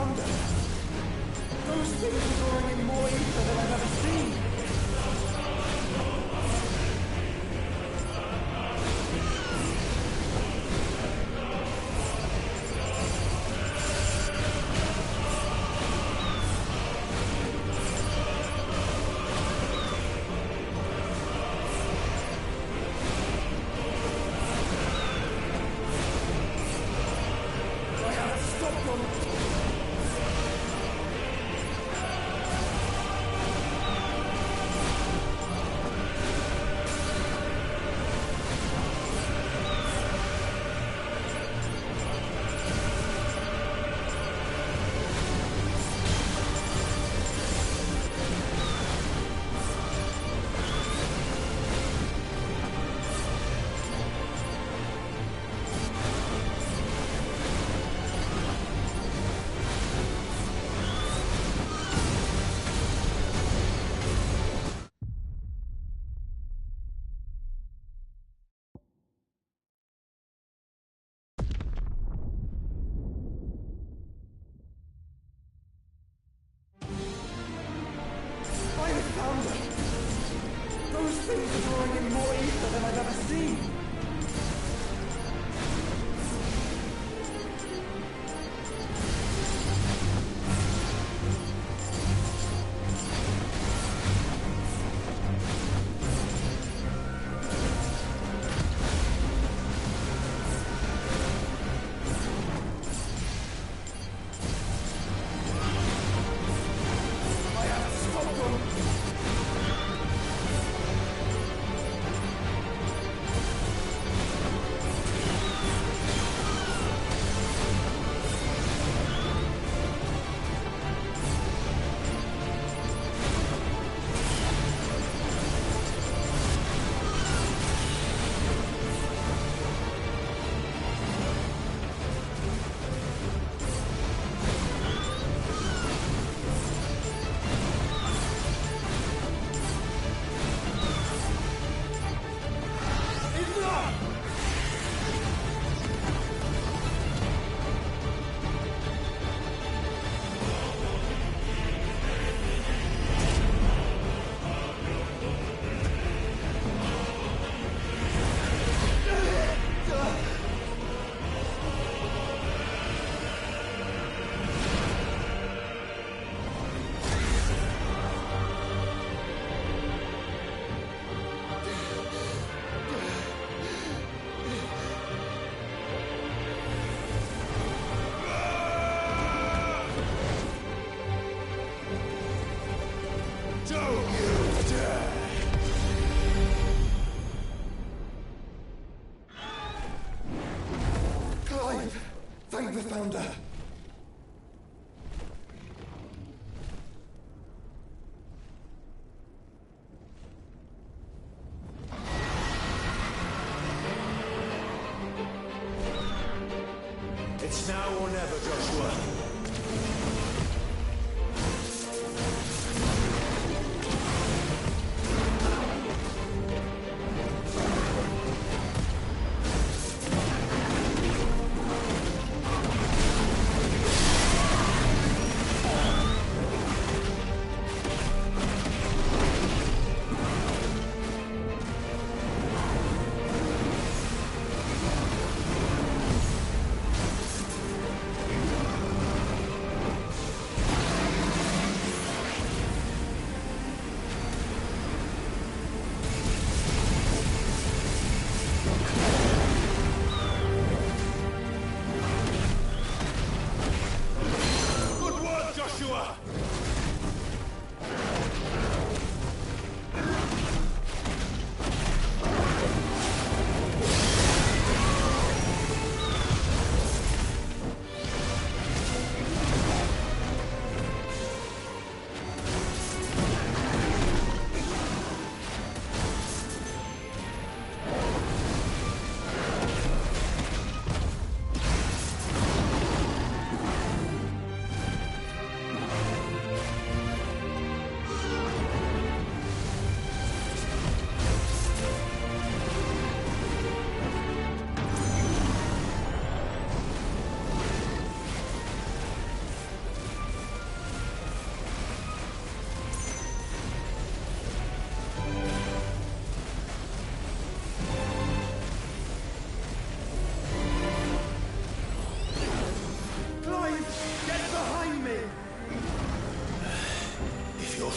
Speaker 16: founder. Those things are drawing in more ether than I've ever seen. Those things are drawing in more ether than I've ever seen. Thank the founder.
Speaker 13: It's now or never, Joshua.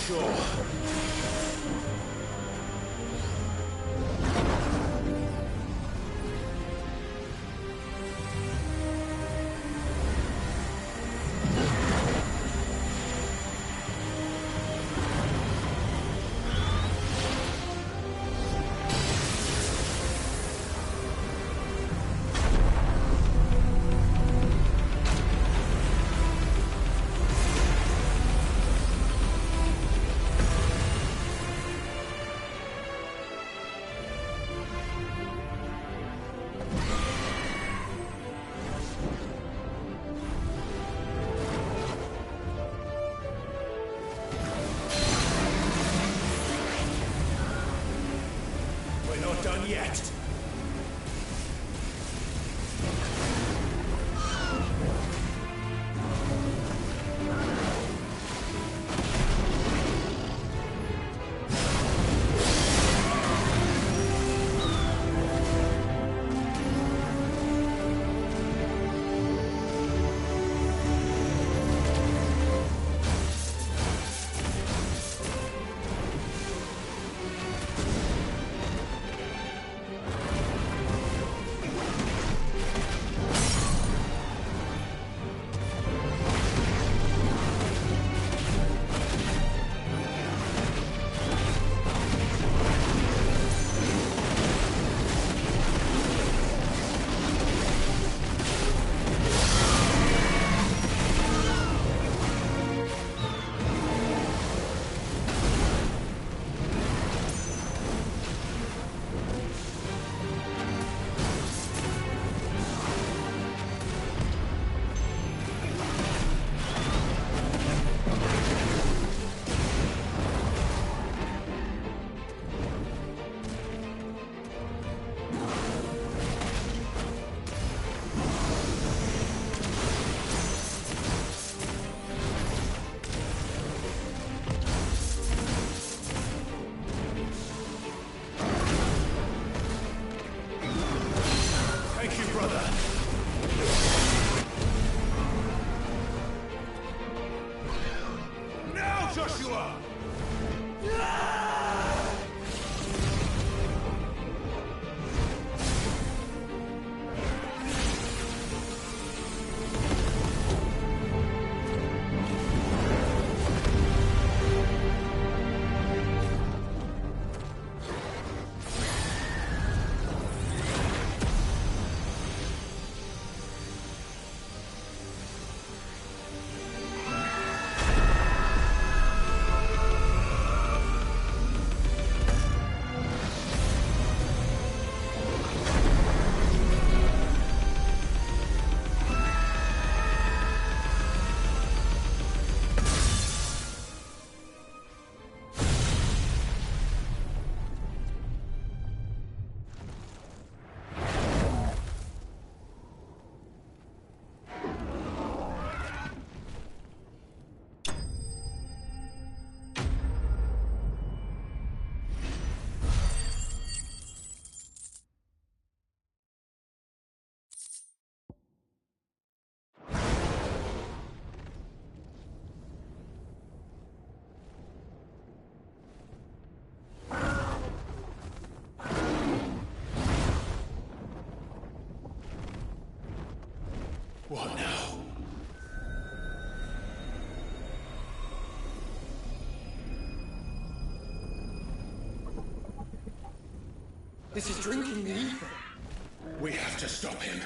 Speaker 3: Sure. Done yet. What now?
Speaker 16: This is drinking the ether.
Speaker 3: We have to stop him.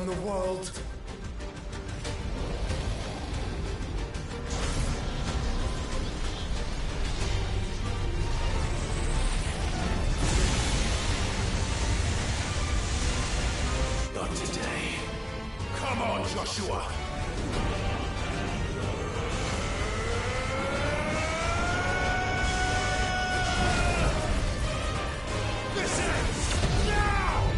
Speaker 15: from the world.
Speaker 3: Not today.
Speaker 15: Come on, Joshua! This ends now!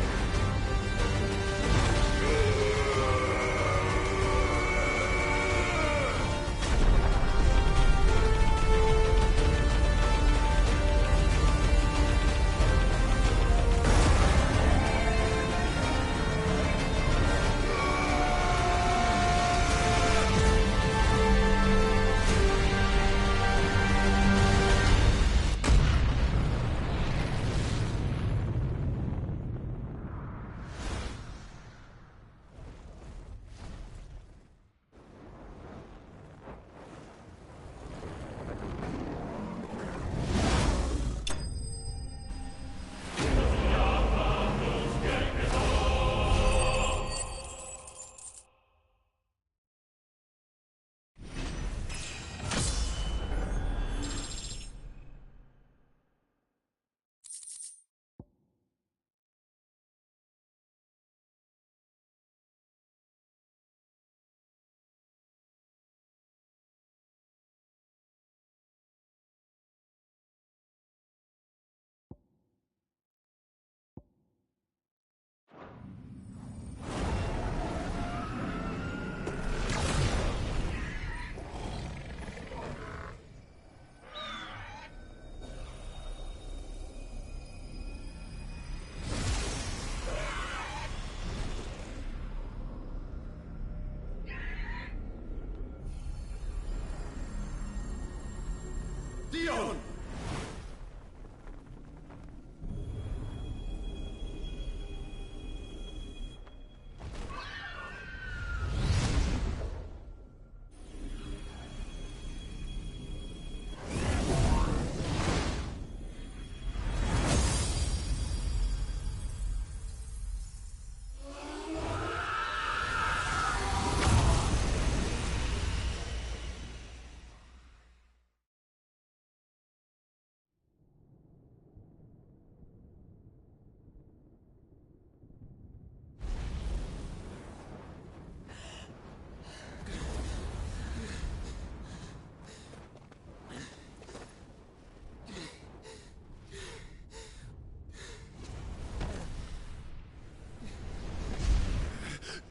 Speaker 15: Dion!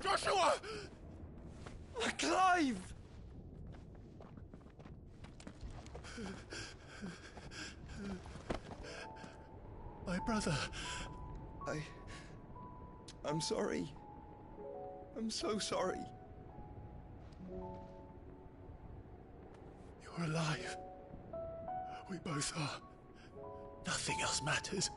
Speaker 15: Joshua!
Speaker 9: Clive!
Speaker 15: My brother.
Speaker 8: I'm sorry. I'm so sorry.
Speaker 15: You're alive. We both are. Nothing else matters.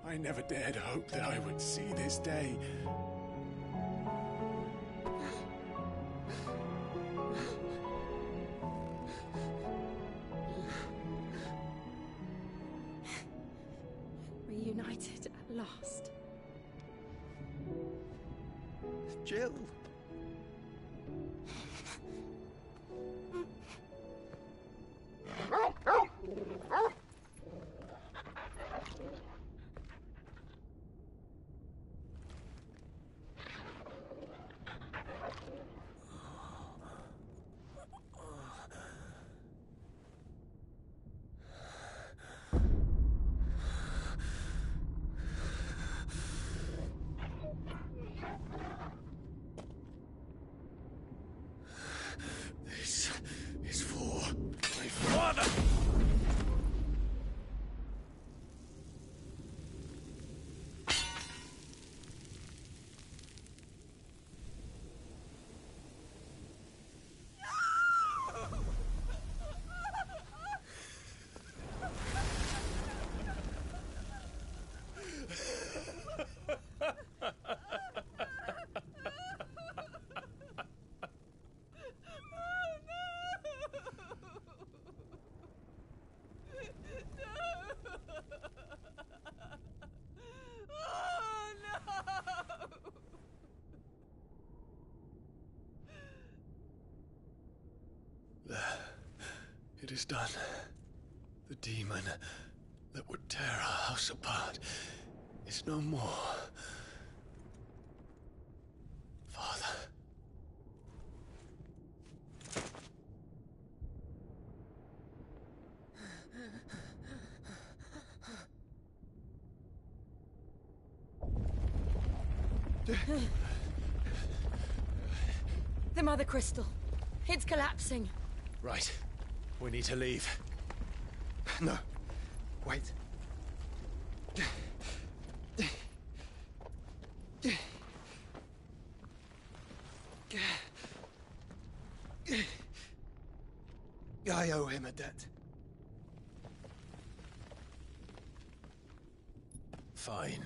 Speaker 15: I never dared hope that I would see this day.
Speaker 5: Reunited at last.
Speaker 8: Jill.
Speaker 15: This is for my father!
Speaker 9: It is done. The demon that would tear our house apart is no more. Father.
Speaker 5: The Mother Crystal. It's collapsing.
Speaker 3: Right. We need to leave. No. Wait. I owe him a debt. Fine.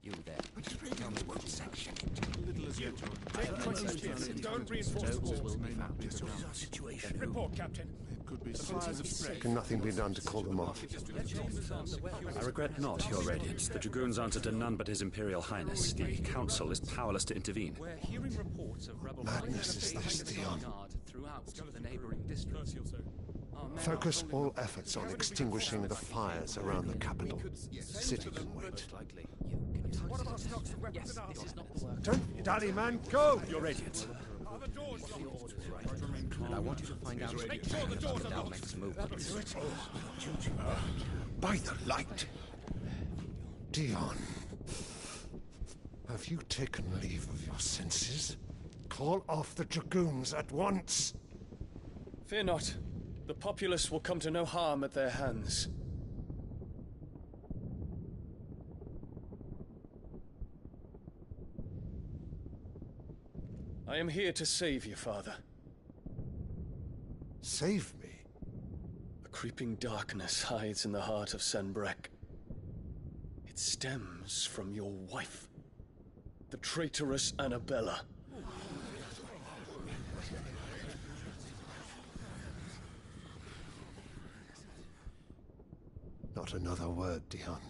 Speaker 17: You there. Tell me what section.
Speaker 12: Little as you. Don't reinforce the walls.
Speaker 17: This is our situation.
Speaker 12: Report, Captain. It could be citizens of Stray.
Speaker 18: Can nothing be done to call them off?
Speaker 19: I regret not, Your Radiance. The Dragoons answer to none but His Imperial Highness. The Council is powerless to intervene.
Speaker 17: We're hearing reports of rebel
Speaker 18: Madness is this, Dion.
Speaker 17: throughout the neighboring districts.
Speaker 18: Focus all efforts on extinguishing the fires around the capital. City can wait.
Speaker 13: Don't be daddy, man. Go!
Speaker 19: Your Radiance.
Speaker 17: And I want you to find out
Speaker 12: Make sure the doors are locked.
Speaker 17: next move.
Speaker 18: By the light. Dion. Have you taken leave of your senses? Call off the Dragoons at once.
Speaker 9: Fear not. The populace will come to no harm at their hands. I am here to save you, Father.
Speaker 18: Save me?
Speaker 9: A creeping darkness hides in the heart of Sanbreque. It stems from your wife, the traitorous Annabella.
Speaker 18: Not another word, Dion.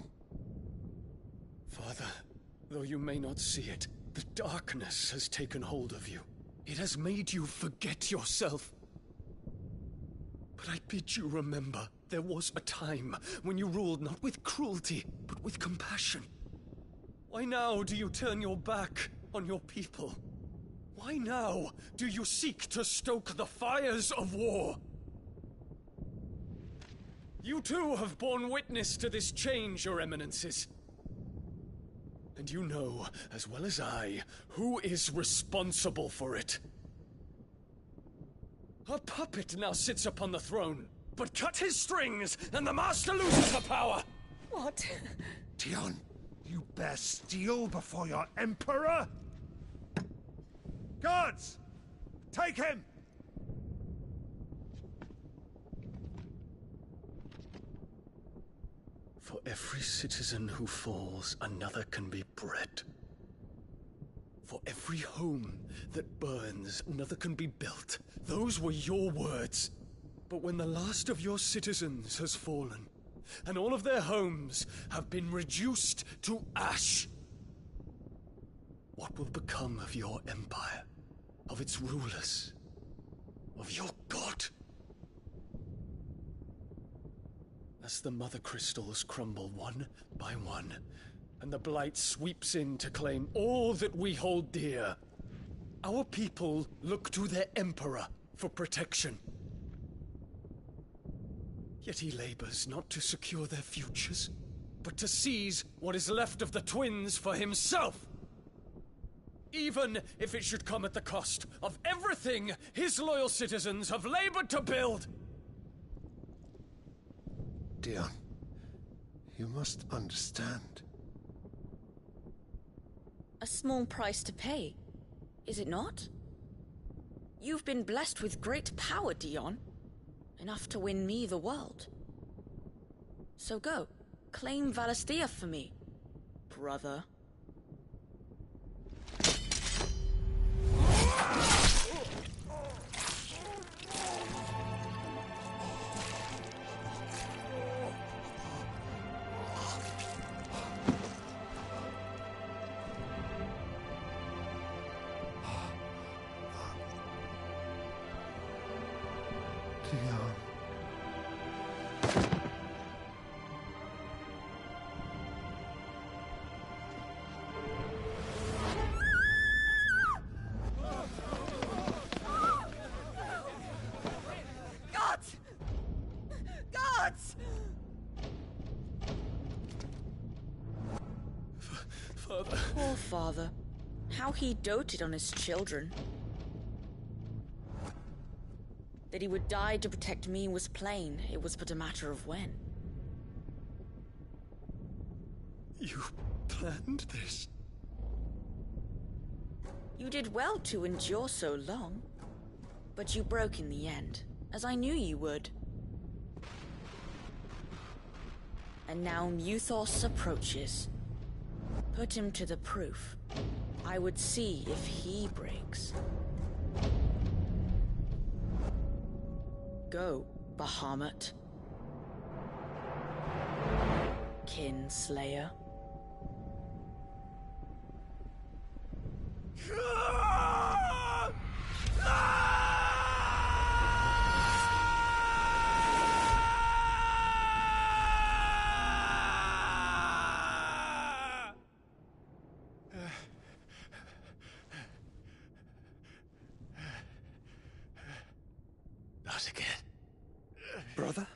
Speaker 9: Father, though you may not see it, the darkness has taken hold of you. It has made you forget yourself. But I bid you remember, there was a time when you ruled not with cruelty, but with compassion. Why now do you turn your back on your people? Why now do you seek to stoke the fires of war? You too have borne witness to this change, Your Eminences. And you know, as well as I, who is responsible for it. A puppet now sits upon the throne, but cut his strings, and the master loses the power!
Speaker 5: What?
Speaker 18: Dion, you bear steel before your Emperor?
Speaker 13: Guards! Take him!
Speaker 9: For every citizen who falls, another can be bred. For every home that burns, another can be built. Those were your words. But when the last of your citizens has fallen, and all of their homes have been reduced to ash, what will become of your empire, of its rulers, of your god? As the Mother Crystals crumble one by one, and the Blight sweeps in to claim all that we hold dear, our people look to their Emperor for protection. Yet he labors not to secure their futures, but to seize what is left of the twins for himself. Even if it should come at the cost of everything his loyal citizens have labored to build.
Speaker 18: Dion, you must understand.
Speaker 20: A small price to pay, is it not? You've been blessed with great power, Dion. Enough to win me the world. So go. Claim Valisthea for me, brother. Poor father. How he doted on his children. That he would die to protect me was plain. It was but a matter of when.
Speaker 8: You planned this?
Speaker 20: You did well to endure so long. But you broke in the end, as I knew you would. And now Muthos approaches. Put him to the proof. I would see if he breaks. Go, Bahamut. Kinslayer.
Speaker 3: Not again.
Speaker 8: Brother?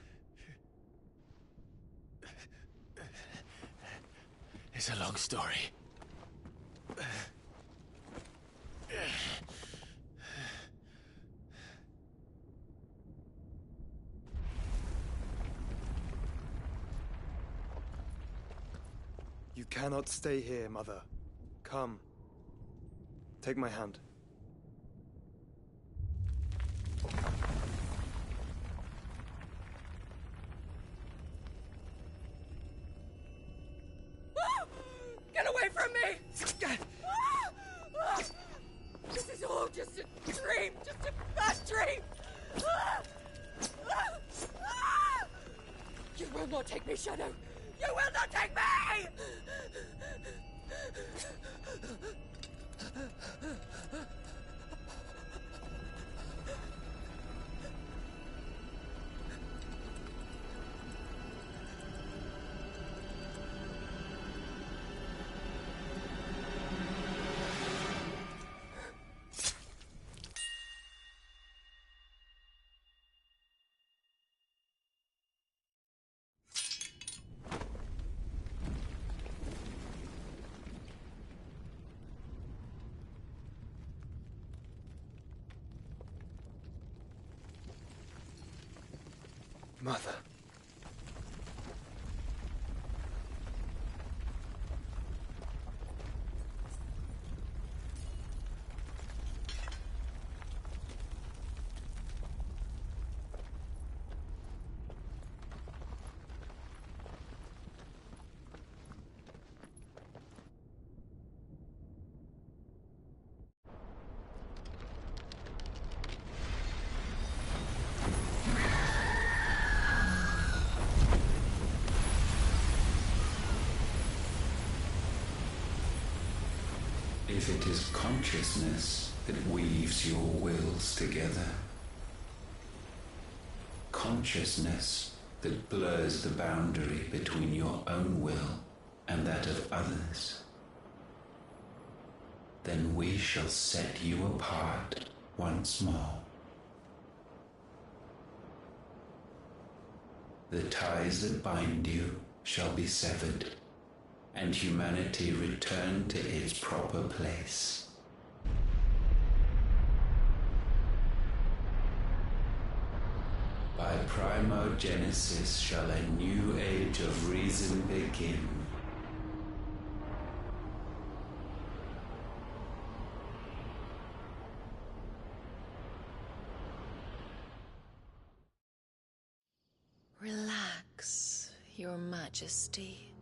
Speaker 3: It's a long story.
Speaker 8: You cannot stay here, Mother. Come. Take my hand.
Speaker 5: Get away from me! This is all just a dream, just a bad dream! You will not take me, Shadow! You will not take me!
Speaker 8: Mother.
Speaker 21: If it is consciousness that weaves your wills together, consciousness that blurs the boundary between your own will and that of others, then we shall set you apart once more. The ties that bind you shall be severed, and humanity return to its proper place. By primogenesis shall a new age of reason begin.
Speaker 22: Relax. You're
Speaker 10: Your Majesty.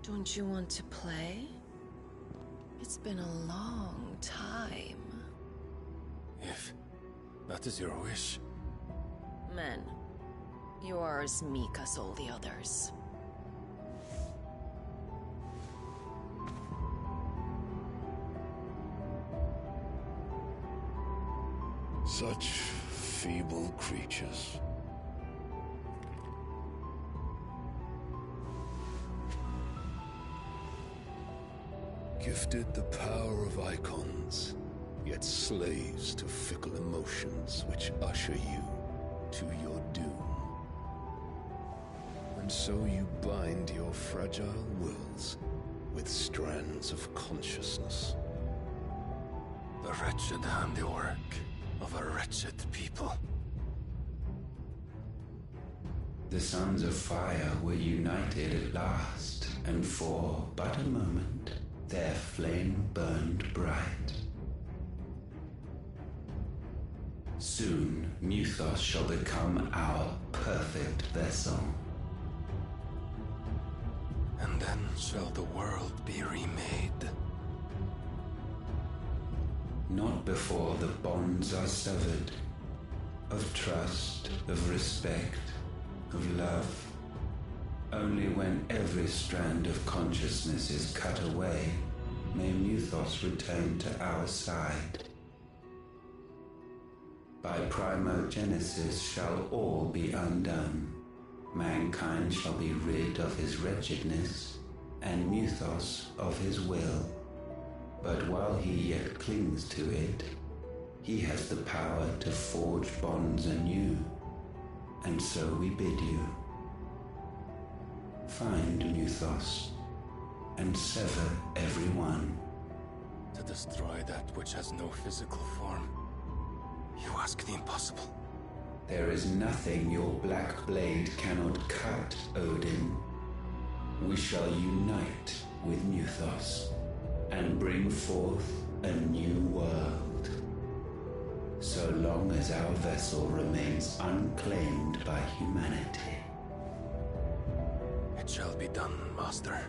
Speaker 10: Don't you want to play? It's been a long time.
Speaker 9: If that is your wish.
Speaker 10: Men, you are as meek as all the others.
Speaker 2: Such feeble creatures. Gifted the power of icons, yet slaves to fickle emotions which usher you to your doom. And so you bind your fragile wills with strands of consciousness. The wretched handiwork of a wretched people.
Speaker 21: The Sons of Fire were united at last, and for but a moment, their flame burned bright. Soon, Muthos shall become our perfect vessel.
Speaker 2: And then shall the world be remade.
Speaker 21: Not before the bonds are severed, of trust, of respect, of love. Only when every strand of consciousness is cut away, may Muthos return to our side. By primogenesis shall all be undone. Mankind shall be rid of his wretchedness, and Muthos of his will. But while he yet clings to it, he has the power to forge bonds anew. And so we bid you. Find Muthos, and sever every one.
Speaker 2: To destroy that which has no physical form. You ask the impossible.
Speaker 21: There is nothing your black blade cannot cut, Odin. We shall unite with Muthos, and bring forth a new world. So long as our vessel remains unclaimed by humanity.
Speaker 2: It shall be done, Master.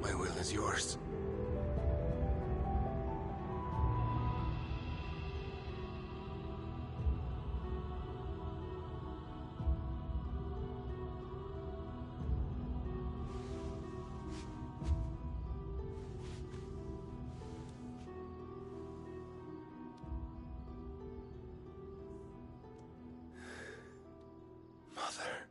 Speaker 2: My will is yours. Mother.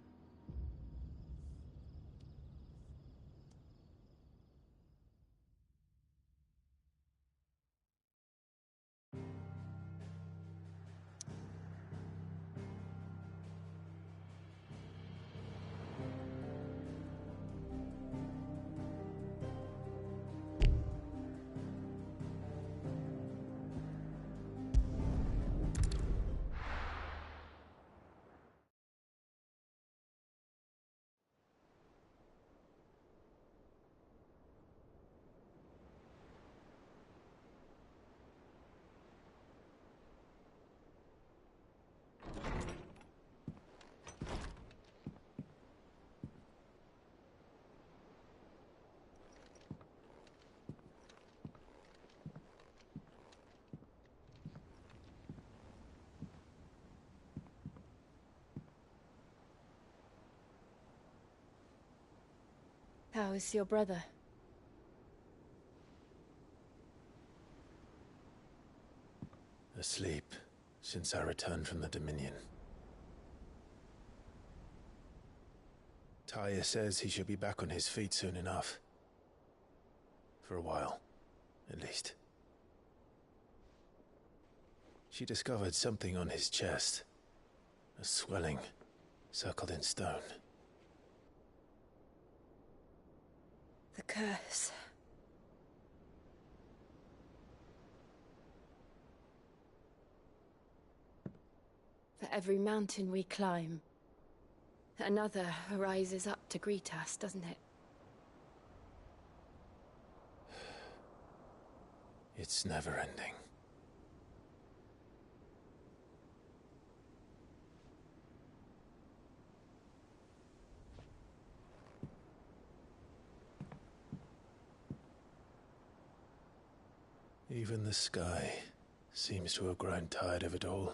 Speaker 5: How is your brother?
Speaker 3: Asleep, since I returned from the Dominion. Taya says he should be back on his feet soon enough. For a while, at least. She discovered something on his chest. A swelling, circled in stone.
Speaker 1: The curse.
Speaker 5: For every mountain we climb, another rises up to greet us, doesn't it?
Speaker 3: It's never ending. Even the sky seems to have grown tired of it all.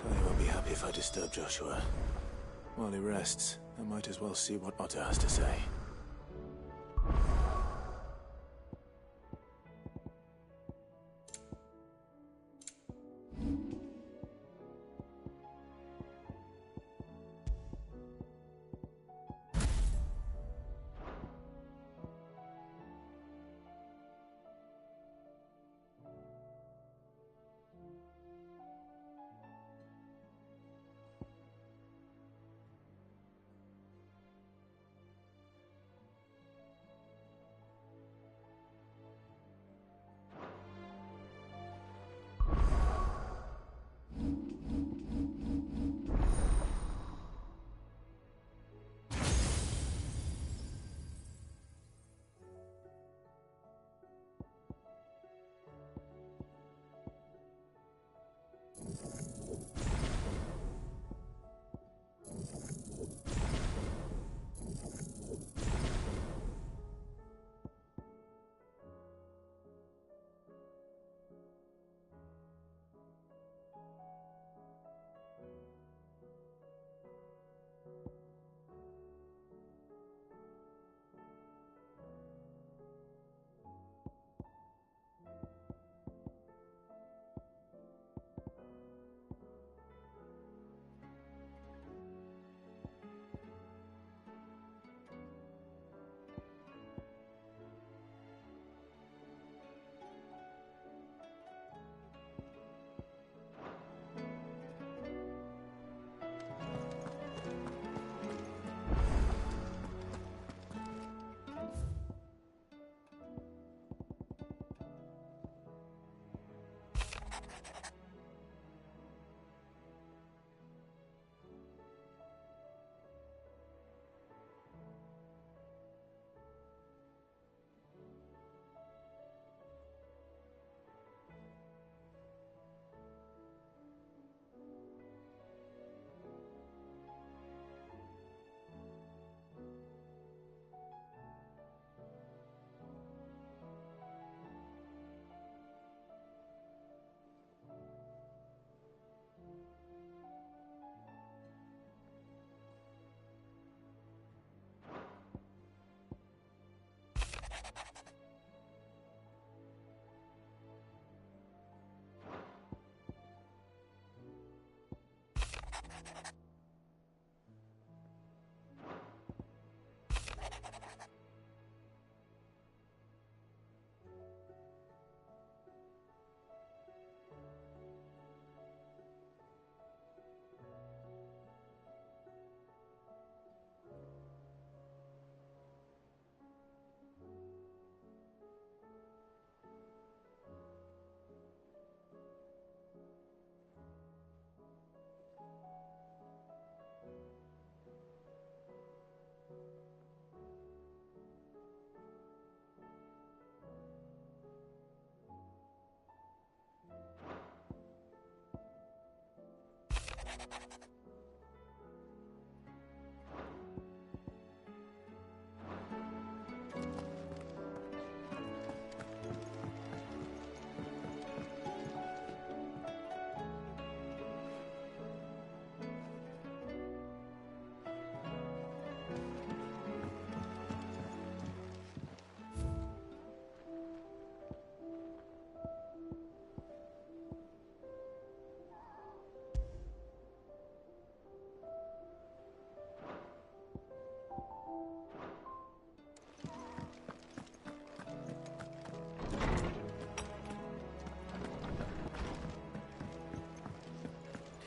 Speaker 3: Tony won't be happy if I disturb Joshua. While he rests, I might as well see what Otto has to say.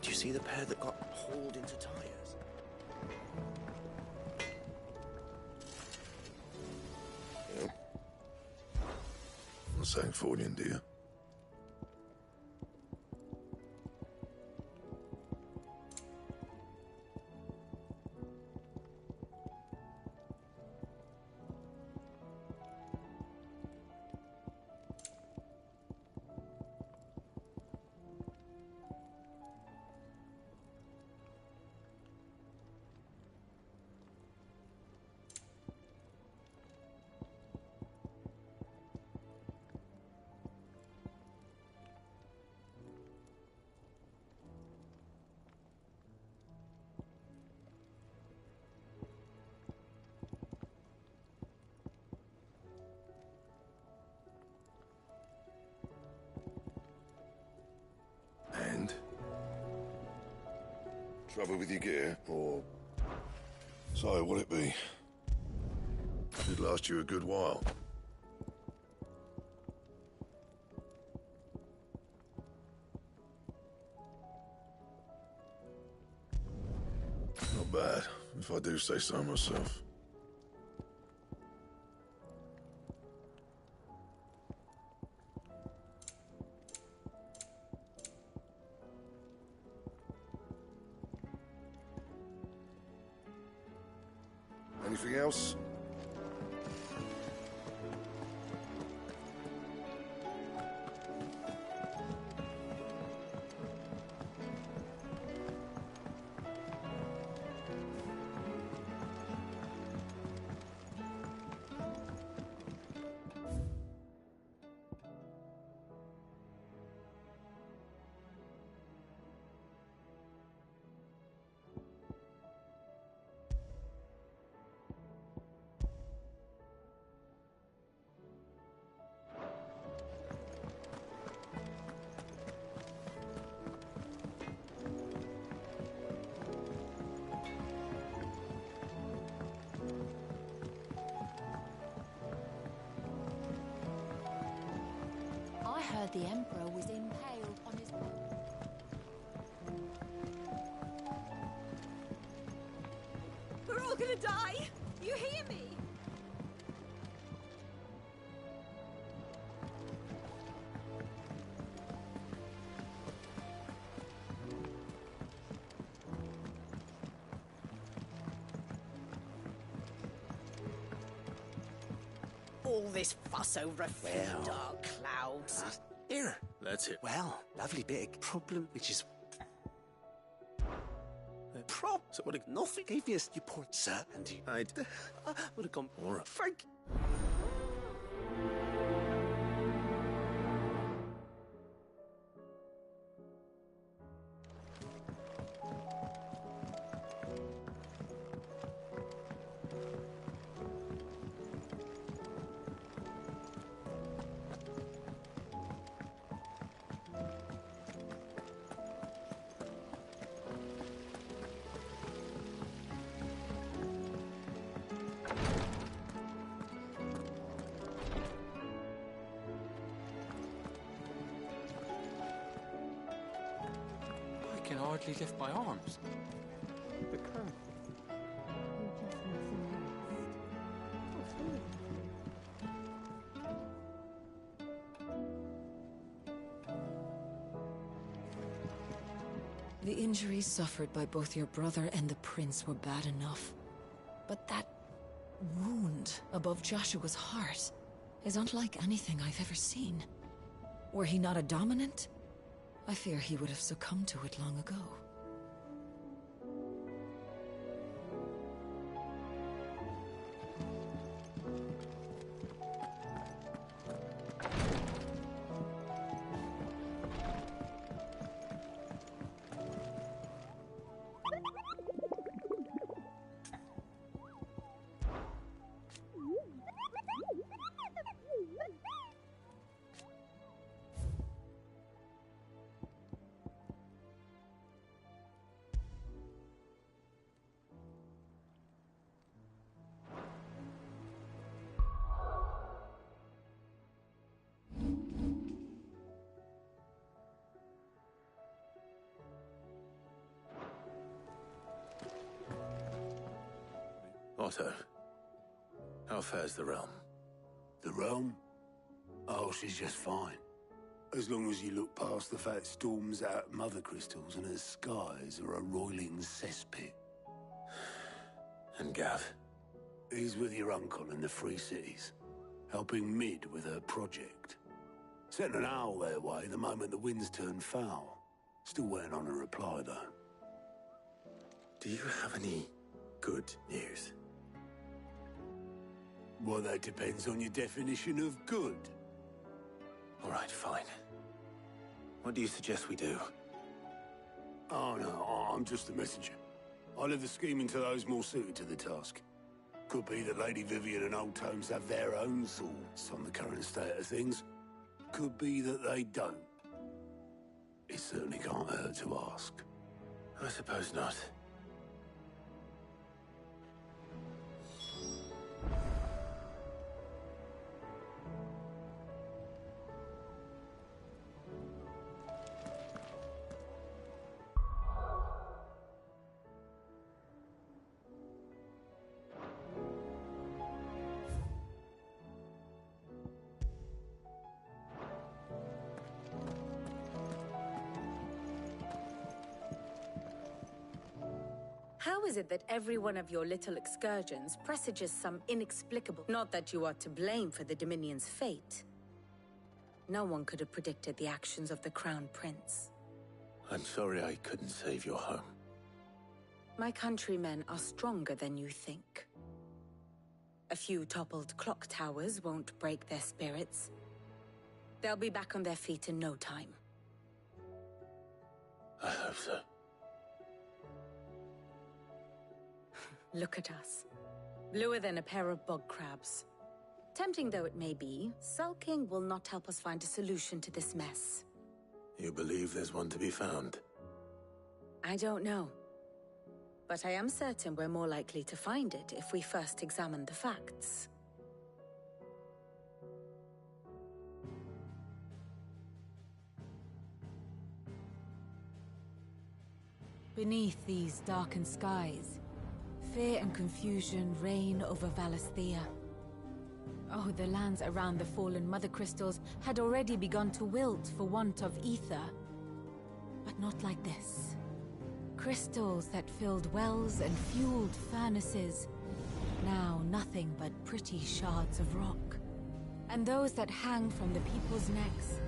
Speaker 3: Did you see the pair that got hauled into tires?
Speaker 2: Yeah. Not saying forwarding, do you? And? Trouble with your gear, or... So, what'll it be? Should last you a good while. Not bad, if I do say so myself. Anything else?
Speaker 14: I heard the Emperor was impaled on his...
Speaker 10: We're all gonna die! You hear me?
Speaker 4: All this fuss over a few dark clouds.
Speaker 3: Here, that's it. Well, lovely big problem, which is... So what? Nothing. Gave me you poor sir, and I would have gone more. Frank.
Speaker 17: I can hardly lift my arms.
Speaker 16: The current.
Speaker 1: The injuries suffered by both your brother and the prince were bad enough. But that
Speaker 11: wound above Joshua's heart is unlike anything I've ever seen. Were he not a dominant, I fear he would have succumbed to it long ago.
Speaker 3: Otto, how fares the realm?
Speaker 22: The realm? Oh, she's just fine. As long as you look past the fact storms out mother crystals and her skies are a roiling cesspit.
Speaker 3: And Gav?
Speaker 22: He's with your uncle in the Free Cities, helping Mid with her project. Sent an owl their way the moment the winds turned foul. Still waiting on a reply, though.
Speaker 3: Do you have any good news?
Speaker 22: Well, that depends on your definition of good.
Speaker 3: All right, fine. What do you suggest we do?
Speaker 22: Oh, no, I'm just a messenger. I leave the scheming to those more suited to the task. Could be that Lady Vivian and Old Tomes have their own thoughts on the current state of things. Could be that they don't. It certainly can't hurt to ask.
Speaker 3: I suppose not.
Speaker 1: How is it that every one of your little excursions presages some inexplicable... Not that you are to blame for the Dominion's fate. No one could have predicted the actions of the Crown Prince.
Speaker 3: I'm sorry I couldn't save your home.
Speaker 1: My countrymen are stronger than you think. A few toppled clock towers won't break their spirits. They'll be back on their feet in no time.
Speaker 3: I hope so.
Speaker 1: Look at us. Bluer than a pair of bog crabs. Tempting though it may be, sulking will not help us find a solution to this mess.
Speaker 3: You believe there's one to be found?
Speaker 1: I don't know. But I am certain we're more likely to find it if we first examine the facts.
Speaker 11: Beneath these darkened skies, fear and confusion reign over Valisthea. Oh, the lands around the fallen Mother Crystals had already begun to wilt for want of ether. But not like this. Crystals that filled wells and fueled furnaces. Now nothing but pretty shards of rock. And those that hang from the people's necks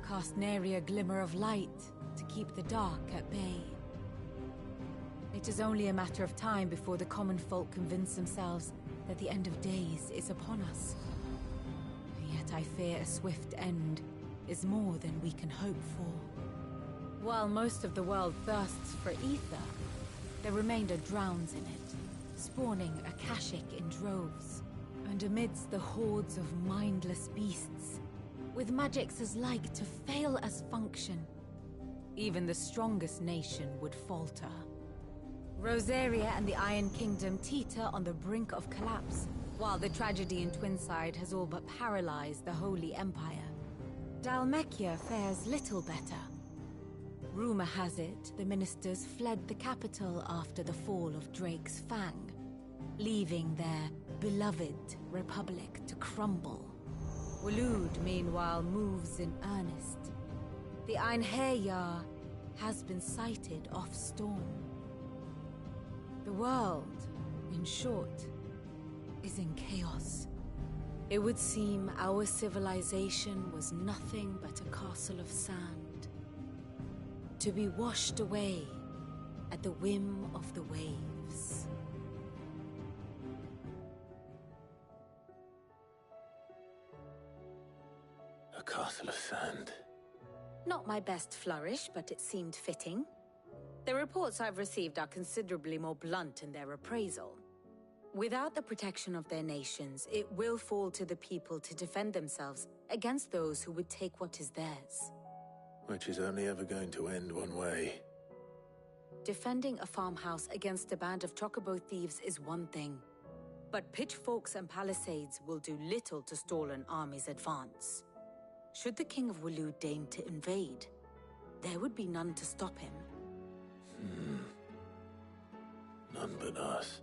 Speaker 11: cast nary a glimmer of light to keep the dark at bay. It is only a matter of time before the common folk convince themselves that the end of days is upon us. Yet I fear a swift end is more than we can hope for. While most of the world thirsts for ether, the remainder drowns in it, spawning Akashic in droves. And amidst the hordes of mindless beasts, with magics as like to fail as function, even the strongest nation would falter. Rosaria and the Iron Kingdom teeter on the brink of collapse, while the tragedy in Twinside has all but paralyzed the Holy Empire. Dhalmekia fares little better. Rumor has it the ministers fled the capital after the fall of Drake's Fang, leaving their beloved republic to crumble. Waloed, meanwhile, moves in earnest. The Einherjar has been sighted off-storm. The world, in short, is in chaos. It would seem our civilization was nothing but a castle of sand, to be washed away at the whim of the waves.
Speaker 3: A castle of sand.
Speaker 11: Not my best flourish, but it seemed fitting. The reports I've received are considerably more blunt in their appraisal. Without the protection of their nations, it will fall to the people to defend themselves against those who would take what is theirs.
Speaker 3: Which is only ever going to end one way.
Speaker 11: Defending a farmhouse against a band of chocobo thieves is one thing, but pitchforks and palisades will do little to stall an army's advance. Should the King of Waloed deign to invade, there would be none to stop him.
Speaker 3: None but us.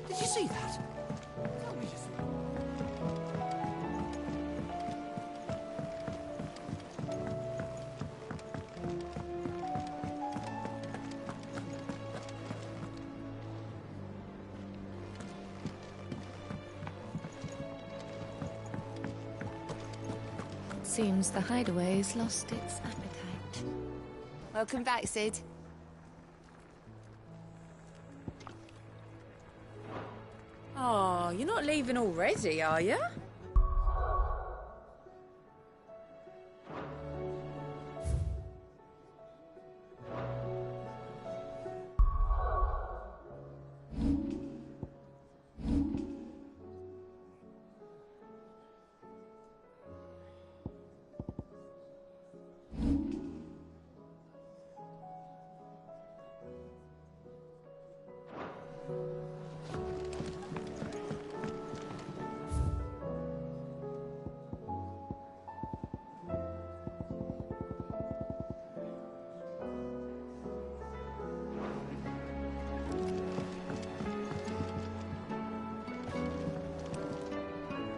Speaker 10: Did you see that? Tell me just...
Speaker 6: Seems the hideaway's lost its appetite.
Speaker 5: Welcome back, Sid.
Speaker 10: Oh, you're not leaving already, are you?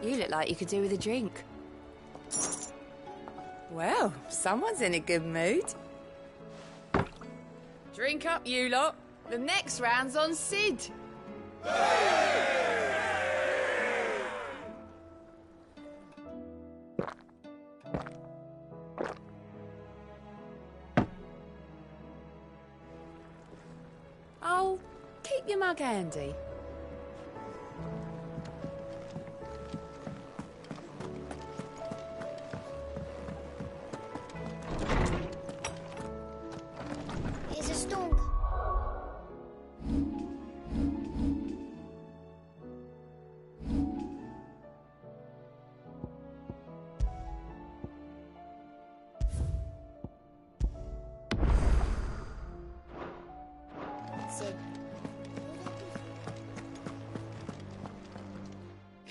Speaker 5: You look like you could do with a drink. Well, someone's in a good mood. Drink up, you lot. The next round's on Sid. Oh, keep your mug handy.
Speaker 7: Here's a stonk. Sid.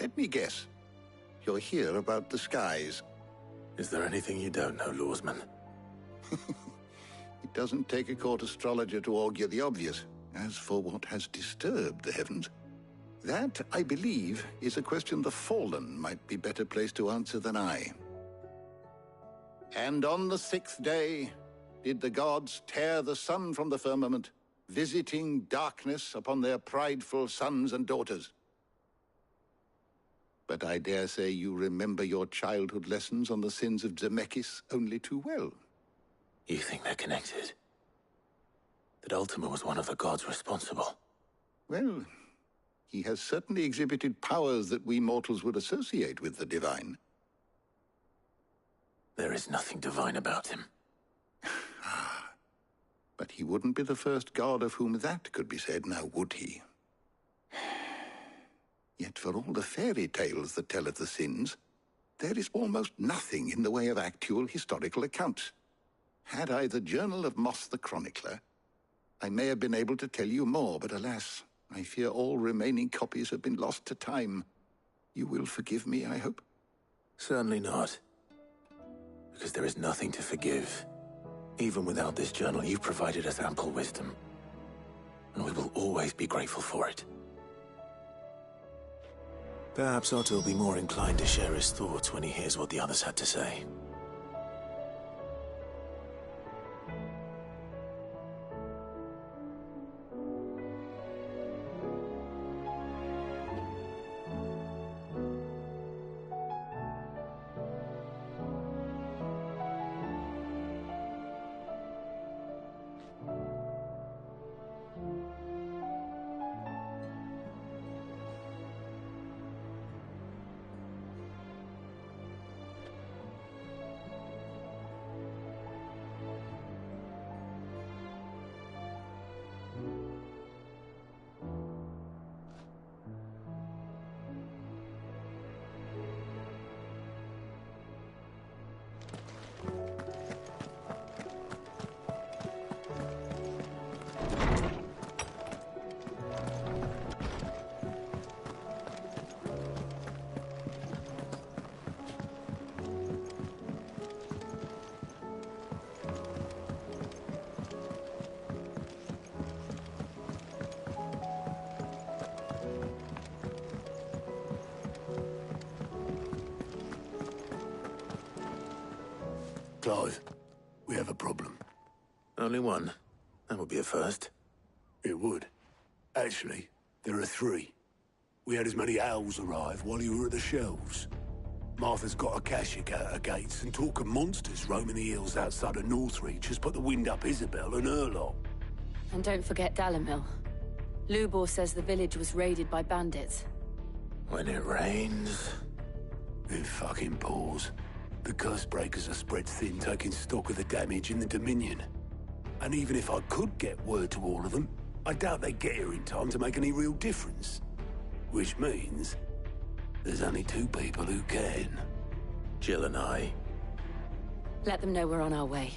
Speaker 22: Let me guess. You're here about the skies.
Speaker 3: Is there anything you don't know, Lawsman?
Speaker 22: It doesn't take a court astrologer to augur the obvious. As for what has disturbed the heavens, that, I believe, is a question the Fallen might be better placed to answer than I. And on the 6th day did the gods tear the sun from the firmament, visiting darkness upon their prideful sons and daughters. But I dare say you remember your childhood lessons on the sins of Zemeckis only too well.
Speaker 3: You think they're connected? That Ultima was one of the gods responsible?
Speaker 22: Well, he has certainly exhibited powers that we mortals would associate with the divine.
Speaker 3: There is nothing divine about him.
Speaker 22: But he wouldn't be the first god of whom that could be said, now would he?
Speaker 15: Yet for all the fairy tales that tell of the sins, there is almost nothing in the way of actual historical accounts. Had I the Journal of Moss the Chronicler, I may have been able to tell you more, but alas, I fear all remaining copies have been lost to time. You will forgive me, I hope?
Speaker 3: Certainly not. Because there is nothing to forgive. Even without this journal, you've provided us ample wisdom. And we will always be grateful for it. Perhaps Otto will be more inclined to share his thoughts when he hears what the others had to say.
Speaker 22: Clive, we have a problem.
Speaker 3: Only one. That would be a first.
Speaker 22: It would. Actually, there are three. We had as many owls arrive while you were at the shelves. Martha's got a Kashik at her gates, and talk of monsters roaming the hills outside of Northreach has put the wind up Isabel and her lot.
Speaker 1: And don't forget Dalimil. Lubor says the village was raided by bandits.
Speaker 3: When it rains...
Speaker 22: It fucking pours. The curse breakers are spread thin, taking stock of the damage in the Dominion. And even if I could get word to all of them, I doubt they'd get here in time to make any real difference. Which means there's only two people who can.
Speaker 3: Jill and I.
Speaker 1: Let them know we're on our way.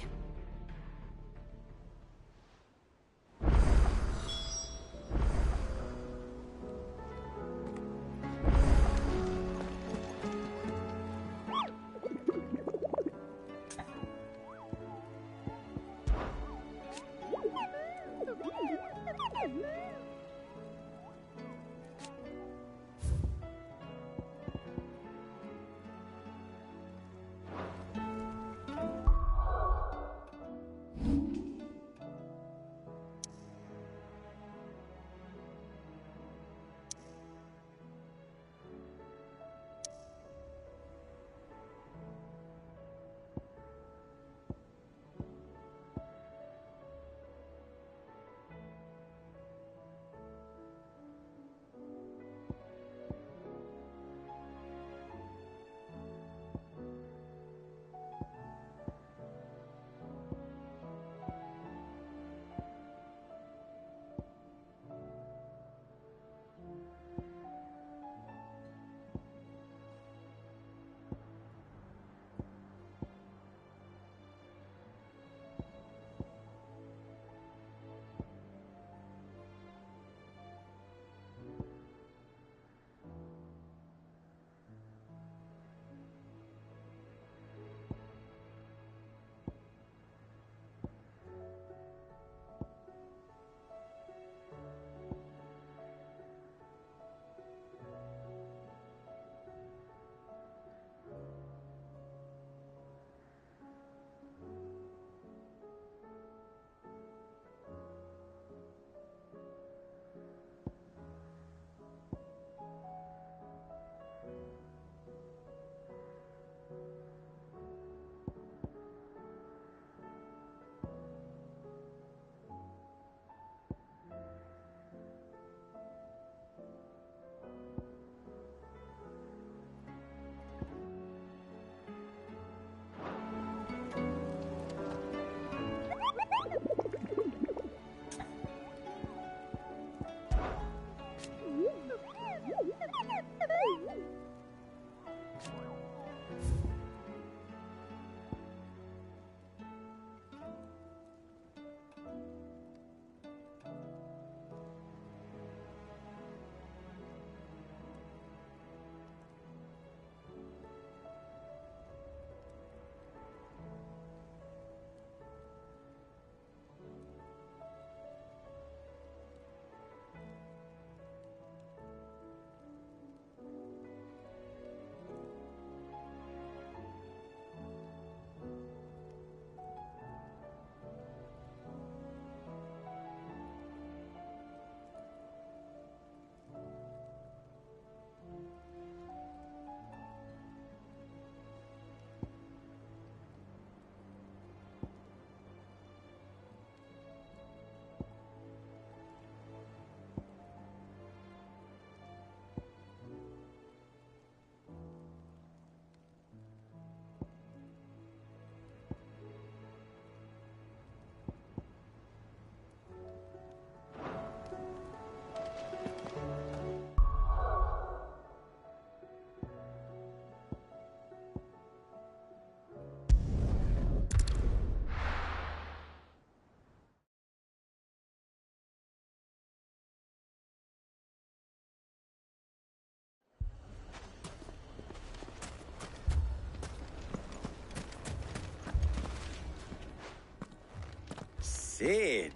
Speaker 12: Sid.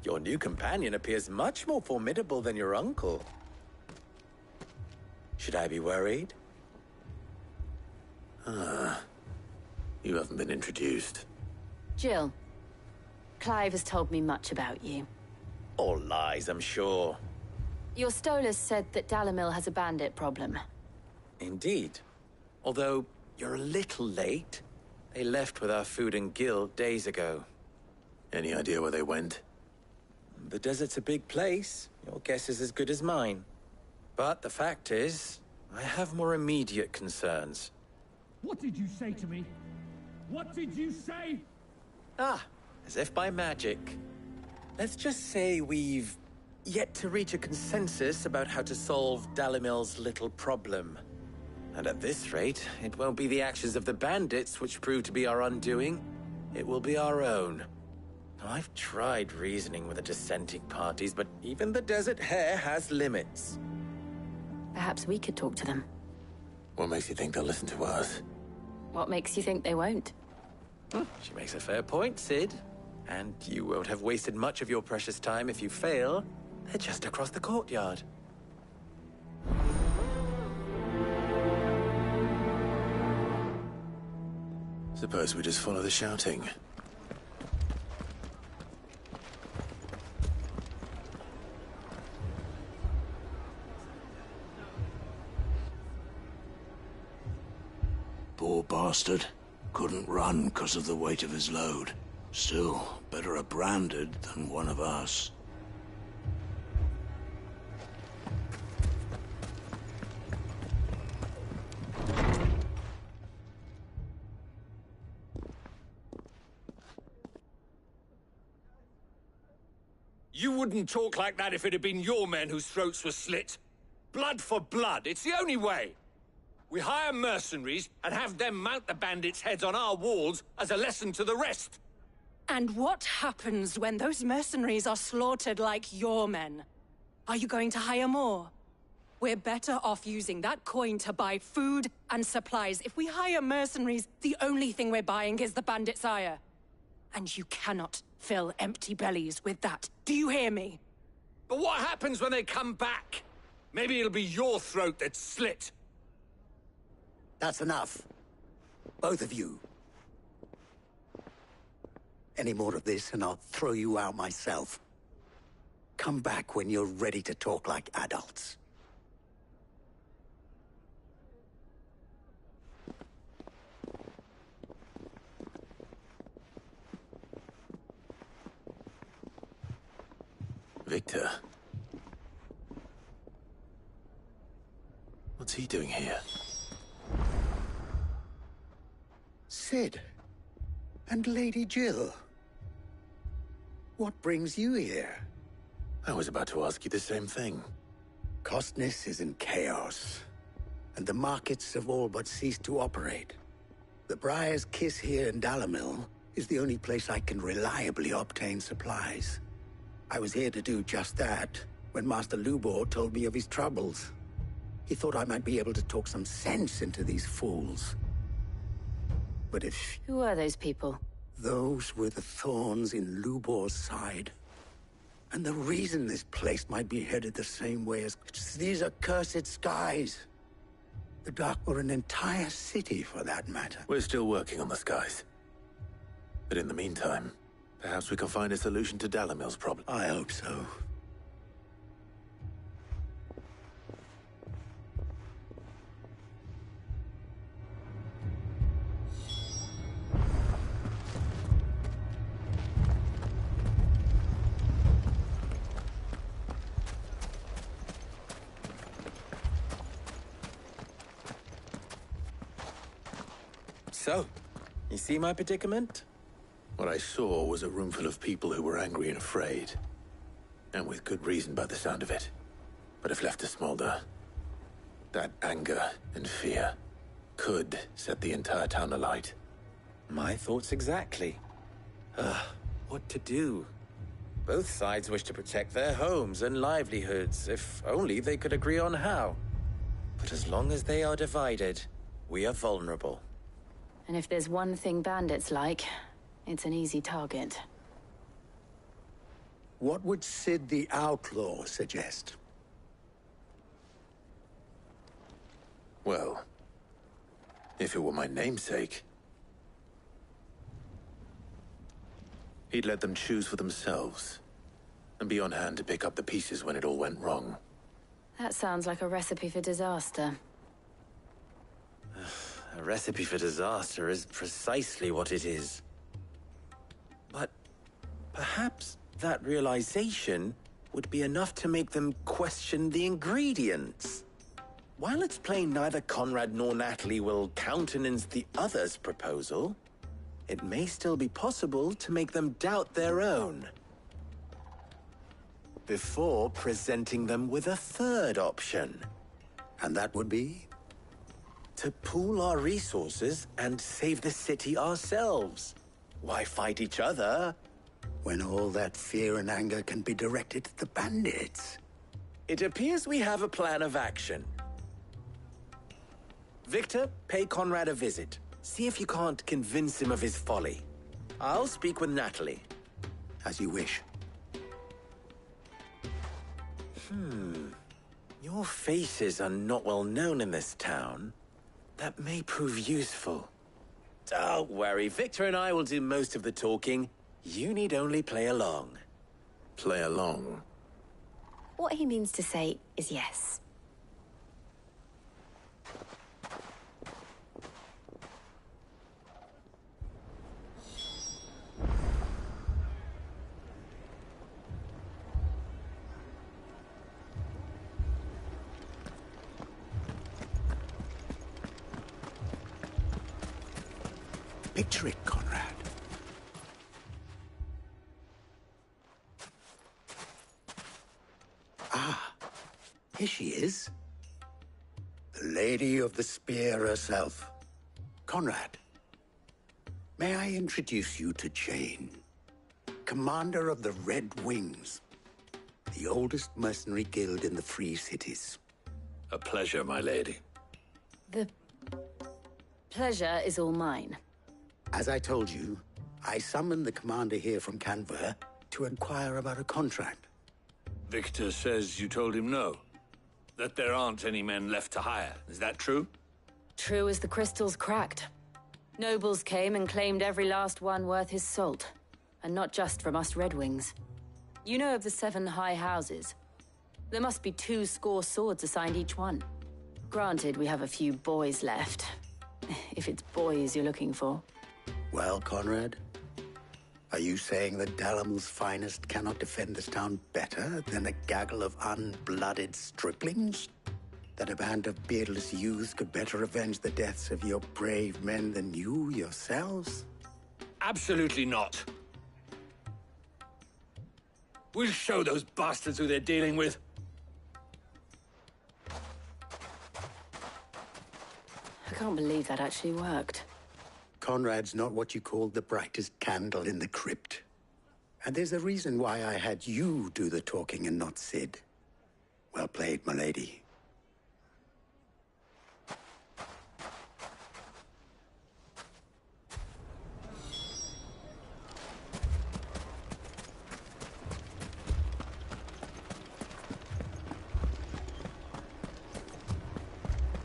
Speaker 12: Your new companion appears much more formidable than your uncle. Should I be worried?
Speaker 3: You haven't been introduced.
Speaker 6: Jill, Clive has told me much about you.
Speaker 12: All lies, I'm sure.
Speaker 6: Your Stolas said that Dalamil has a bandit problem.
Speaker 12: Indeed. Although, you're a little late. They left with our food and guild days ago.
Speaker 3: Any idea where they went?
Speaker 12: The desert's a big place. Your guess is as good as mine. But the fact is, I have more immediate concerns.
Speaker 19: What did you say to me? What did you say?
Speaker 12: As if by magic. Let's just say we've yet to reach a consensus about how to solve Dalamil's little problem. And at this rate, it won't be the actions of the bandits which prove to be our undoing. It will be our own. Now, I've tried reasoning with the dissenting parties, but even the Desert Hare has limits.
Speaker 6: Perhaps we could talk to them.
Speaker 3: What makes you think they'll listen to us?
Speaker 6: What makes you think they won't?
Speaker 12: She makes a fair point, Sid. And you won't have wasted much of your precious time if you fail. They're just across the courtyard.
Speaker 3: Suppose we just follow the shouting.
Speaker 22: Poor bastard. Couldn't run because of the weight of his load. Still, better a branded than one of us.
Speaker 23: You wouldn't talk like that if it had been your men whose throats were slit. Blood for blood, it's the only way. We hire mercenaries and have them mount the bandits' heads on our walls as a lesson to the rest.
Speaker 10: And what happens when those mercenaries are slaughtered like your men? Are you going to hire more? We're better off using that coin to buy food and supplies. If we hire mercenaries, the only thing we're buying is the bandits' ire. And you cannot fill empty bellies with that. Do you hear me?
Speaker 23: But what happens when they come back? Maybe it'll be your throat that's slit.
Speaker 24: That's enough. Both of you. Any more of this and I'll throw you out myself. Come back when you're ready to talk like adults.
Speaker 3: Victor. What's he doing here?
Speaker 24: Sid. And Lady Jill. What brings you here?
Speaker 3: I was about to ask you the same thing.
Speaker 24: Costness is in chaos, and the markets have all but ceased to operate. The Briar's Kiss here in Dalamil is the only place I can reliably obtain supplies. I was here to do just that when Master Lubor told me of his troubles. He thought I might be able to talk some sense into these fools. But if...
Speaker 6: Who are those people?
Speaker 24: Those were the thorns in Lubor's side. And the reason this place might be headed the same way as these accursed skies. The Dark, or an entire city for that matter.
Speaker 3: We're still working on the skies. But in the meantime, perhaps we can find a solution to Dalamil's problem.
Speaker 24: I hope so.
Speaker 12: So, you see my predicament?
Speaker 3: What I saw was a room full of people who were angry and afraid. And with good reason by the sound of it. But if left to smolder, that anger and fear could set the entire town alight.
Speaker 12: My thoughts exactly. What to do? Both sides wish to protect their homes and livelihoods, if only they could agree on how. But as long as they are divided, we are vulnerable.
Speaker 6: And if there's one thing bandits like, it's an easy target.
Speaker 24: What would Sid the Outlaw suggest?
Speaker 3: Well, if it were my namesake, he'd let them choose for themselves, and be on hand to pick up the pieces when it all went wrong.
Speaker 6: That sounds like a recipe for disaster.
Speaker 12: A recipe for disaster is precisely what it is. But perhaps that realization would be enough to make them question the ingredients. While it's plain neither Conrad nor Natalie will countenance the other's proposal, it may still be possible to make them doubt their own, before presenting them with a third option.
Speaker 24: And that would be?
Speaker 12: To pool our resources and save the city ourselves. Why fight each other
Speaker 24: when all that fear and anger can be directed at the bandits?
Speaker 12: It appears we have a plan of action. Victor, pay Conrad a visit. See if you can't convince him of his folly. I'll speak with Natalie.
Speaker 24: As you wish.
Speaker 12: Your faces are not well known in this town. That may prove useful. Don't worry, Victor and I will do most of the talking. You need only play along.
Speaker 3: Play along?
Speaker 6: What he means to say is yes.
Speaker 24: Picture it, Conrad. Ah, here she is. The Lady of the Spear herself. Conrad, may I introduce you to Jane, commander of the Red Wings, the oldest mercenary guild in the Free Cities.
Speaker 23: A pleasure, my lady.
Speaker 6: The pleasure is all mine.
Speaker 24: As I told you, I summoned the commander here from Canver to inquire about a contract.
Speaker 23: Victor says you told him no. That there aren't any men left to hire. Is that true?
Speaker 6: True as the crystals cracked. Nobles came and claimed every last one worth his salt. And not just from us Red Wings. You know of the 7 high houses. There must be 2 swords assigned each one. Granted, we have a few boys left. If it's boys you're looking for.
Speaker 24: Well, Conrad, are you saying that Dalamel's finest cannot defend this town better than a gaggle of unblooded striplings? That a band of beardless youths could better avenge the deaths of your brave men than you yourselves?
Speaker 23: Absolutely not. We'll show those bastards who they're dealing with.
Speaker 6: I can't believe that actually worked.
Speaker 24: Conrad's not what you call the brightest candle in the crypt. And there's a reason why I had you do the talking and not Sid. Well played, my lady.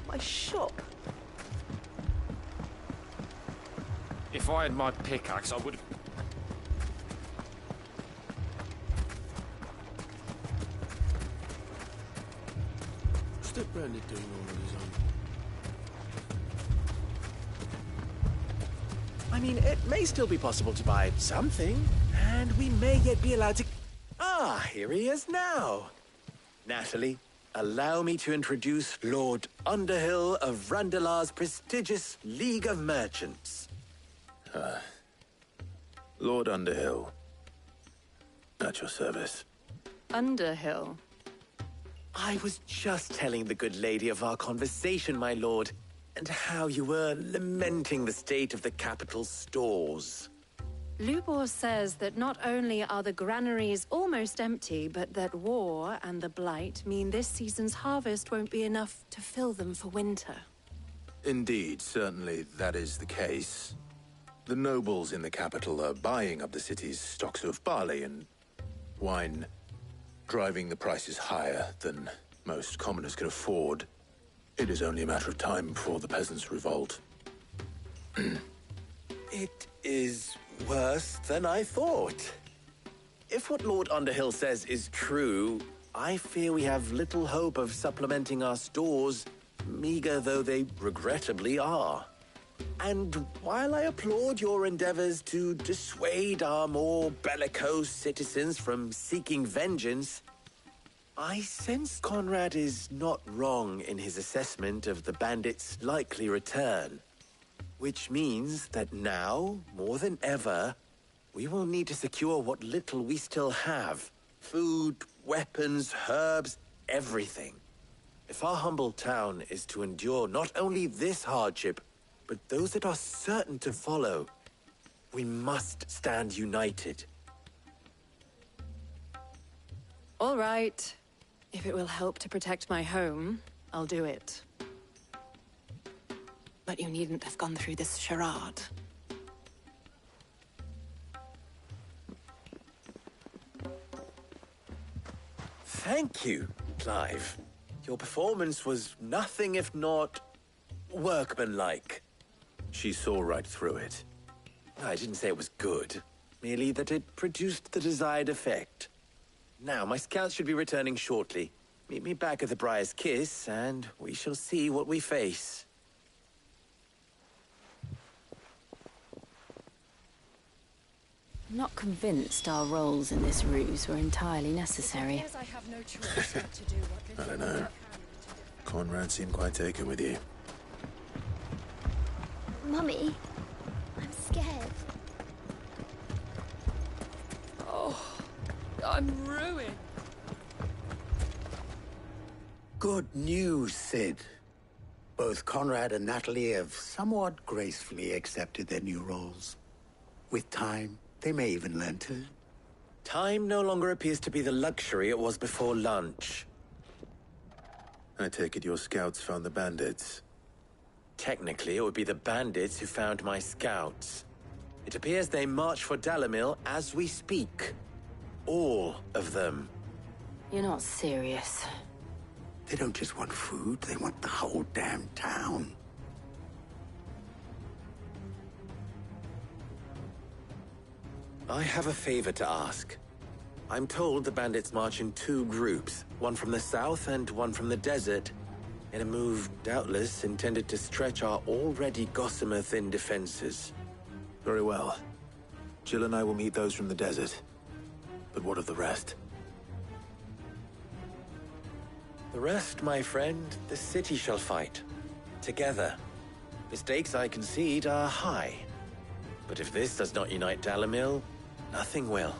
Speaker 10: My shop.
Speaker 23: If I had my pickaxe, I would have...
Speaker 8: What's that Brandon doing all on his own?
Speaker 12: I mean, it may still be possible to buy something, and we may yet be allowed to... Ah, here he is now. Natalie, allow me to introduce Lord Underhill of Randalar's prestigious League of Merchants.
Speaker 3: Lord Underhill. At your service.
Speaker 6: Underhill?
Speaker 12: I was just telling the good lady of our conversation, my lord, and how you were lamenting the state of the capital's stores.
Speaker 1: Lubor says that not only are the granaries almost empty, but that war and the Blight mean this season's harvest won't be enough to fill them for winter.
Speaker 3: Indeed, certainly that is the case. The nobles in the capital are buying up the city's stocks of barley and wine driving the prices higher than most commoners can afford, it is only a matter of time before the peasants revolt.
Speaker 12: It is worse than I thought. If what Lord Underhill says is true, I fear we have little hope of supplementing our stores, meager though they regrettably are. And while I applaud your endeavors to dissuade our more bellicose citizens from seeking vengeance, I sense Conrad is not wrong in his assessment of the bandits' likely return. Which means that now, more than ever, we will need to secure what little we still have. Food, weapons, herbs, everything. If our humble town is to endure not only this hardship, but those that are certain to follow, we must stand united.
Speaker 1: All right. If it will help to protect my home, I'll do it. But you needn't have gone through this charade.
Speaker 12: Thank you, Clive. Your performance was nothing if not workmanlike.
Speaker 3: She saw right through it.
Speaker 12: I didn't say it was good, merely that it produced the desired effect. Now, my scouts should be returning shortly. Meet me back at the Briar's Kiss, and we shall see what we face.
Speaker 6: I'm not convinced our roles in this ruse were entirely necessary.
Speaker 10: I have no choice but to do what
Speaker 3: I don't know. Conrad seemed quite taken with you.
Speaker 7: Mummy, I'm scared.
Speaker 5: Oh, I'm ruined.
Speaker 24: Good news, Sid. Both Conrad and Natalie have somewhat gracefully accepted their new roles. With time, they may even learn to.
Speaker 12: Time no longer appears to be the luxury it was before lunch.
Speaker 3: I take it your scouts found the bandits.
Speaker 12: Technically, it would be the bandits who found my scouts. It appears they march for Dalimil as we speak. All of them.
Speaker 6: You're not serious.
Speaker 24: They don't just want food, they want the whole damn town.
Speaker 12: I have a favor to ask. I'm told the bandits march in two groups, one from the south and one from the desert, in a move doubtless intended to stretch our already gossamer-thin defenses.
Speaker 3: Very well. Jill and I will meet those from the desert. But what of the rest?
Speaker 12: The rest, my friend, the city shall fight. Together. The stakes, I concede, are high. But if this does not unite Dalimil, nothing will.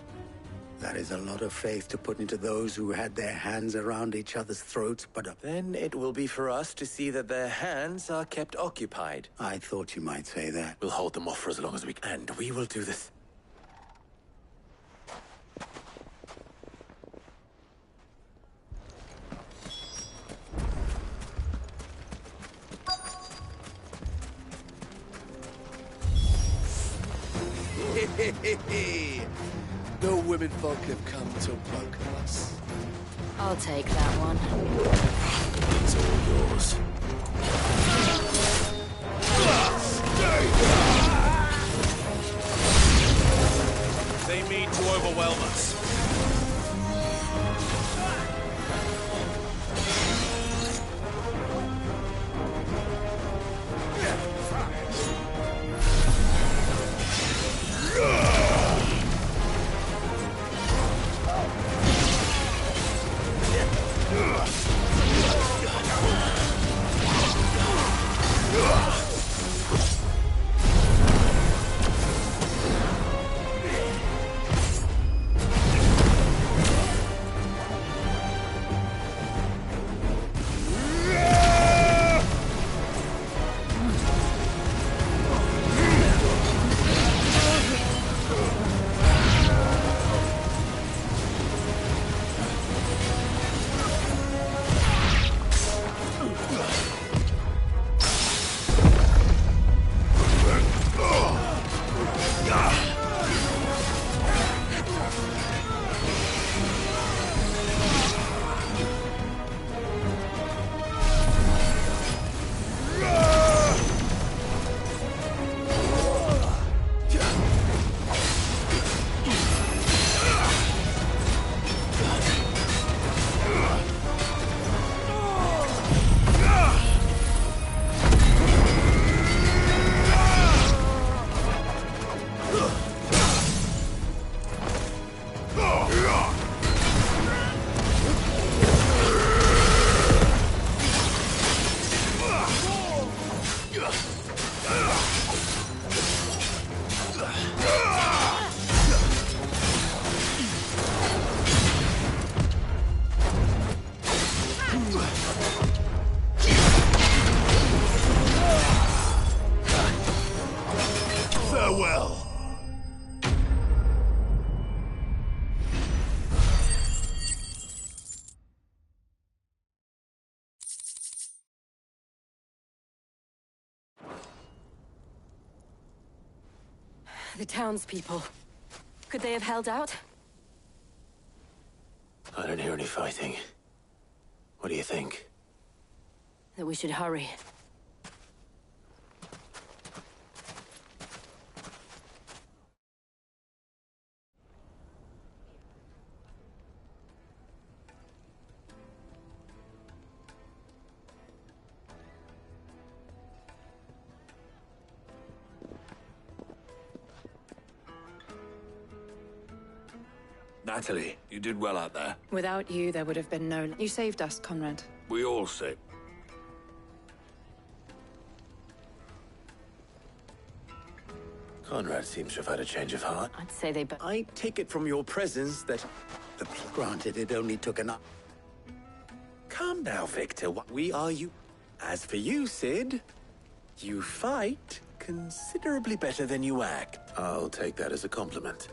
Speaker 24: That is a lot of faith to put into those who had their hands around each other's throats, but...
Speaker 12: Then it will be for us to see that their hands are kept occupied.
Speaker 24: I thought you might say that.
Speaker 3: We'll hold them off for as long as we can.
Speaker 12: And we will do this.
Speaker 8: No women folk have come to welcome us.
Speaker 6: I'll take that one.
Speaker 3: It's all yours.
Speaker 23: They mean to overwhelm us.
Speaker 6: The townspeople. Could they have held out?
Speaker 3: I don't hear any fighting. What do you think?
Speaker 6: That we should hurry.
Speaker 23: Natalie, you did well out there.
Speaker 9: Without you, there would have been no... You saved us, Conrad.
Speaker 23: We all saved.
Speaker 3: Conrad seems to have had a change of heart.
Speaker 6: I'd say they...
Speaker 12: I take it from your presence that...
Speaker 24: Granted, it only took an...
Speaker 12: Calm now, Victor. We are you. As for you, Sid, you fight considerably better than you act.
Speaker 3: I'll take that as a compliment.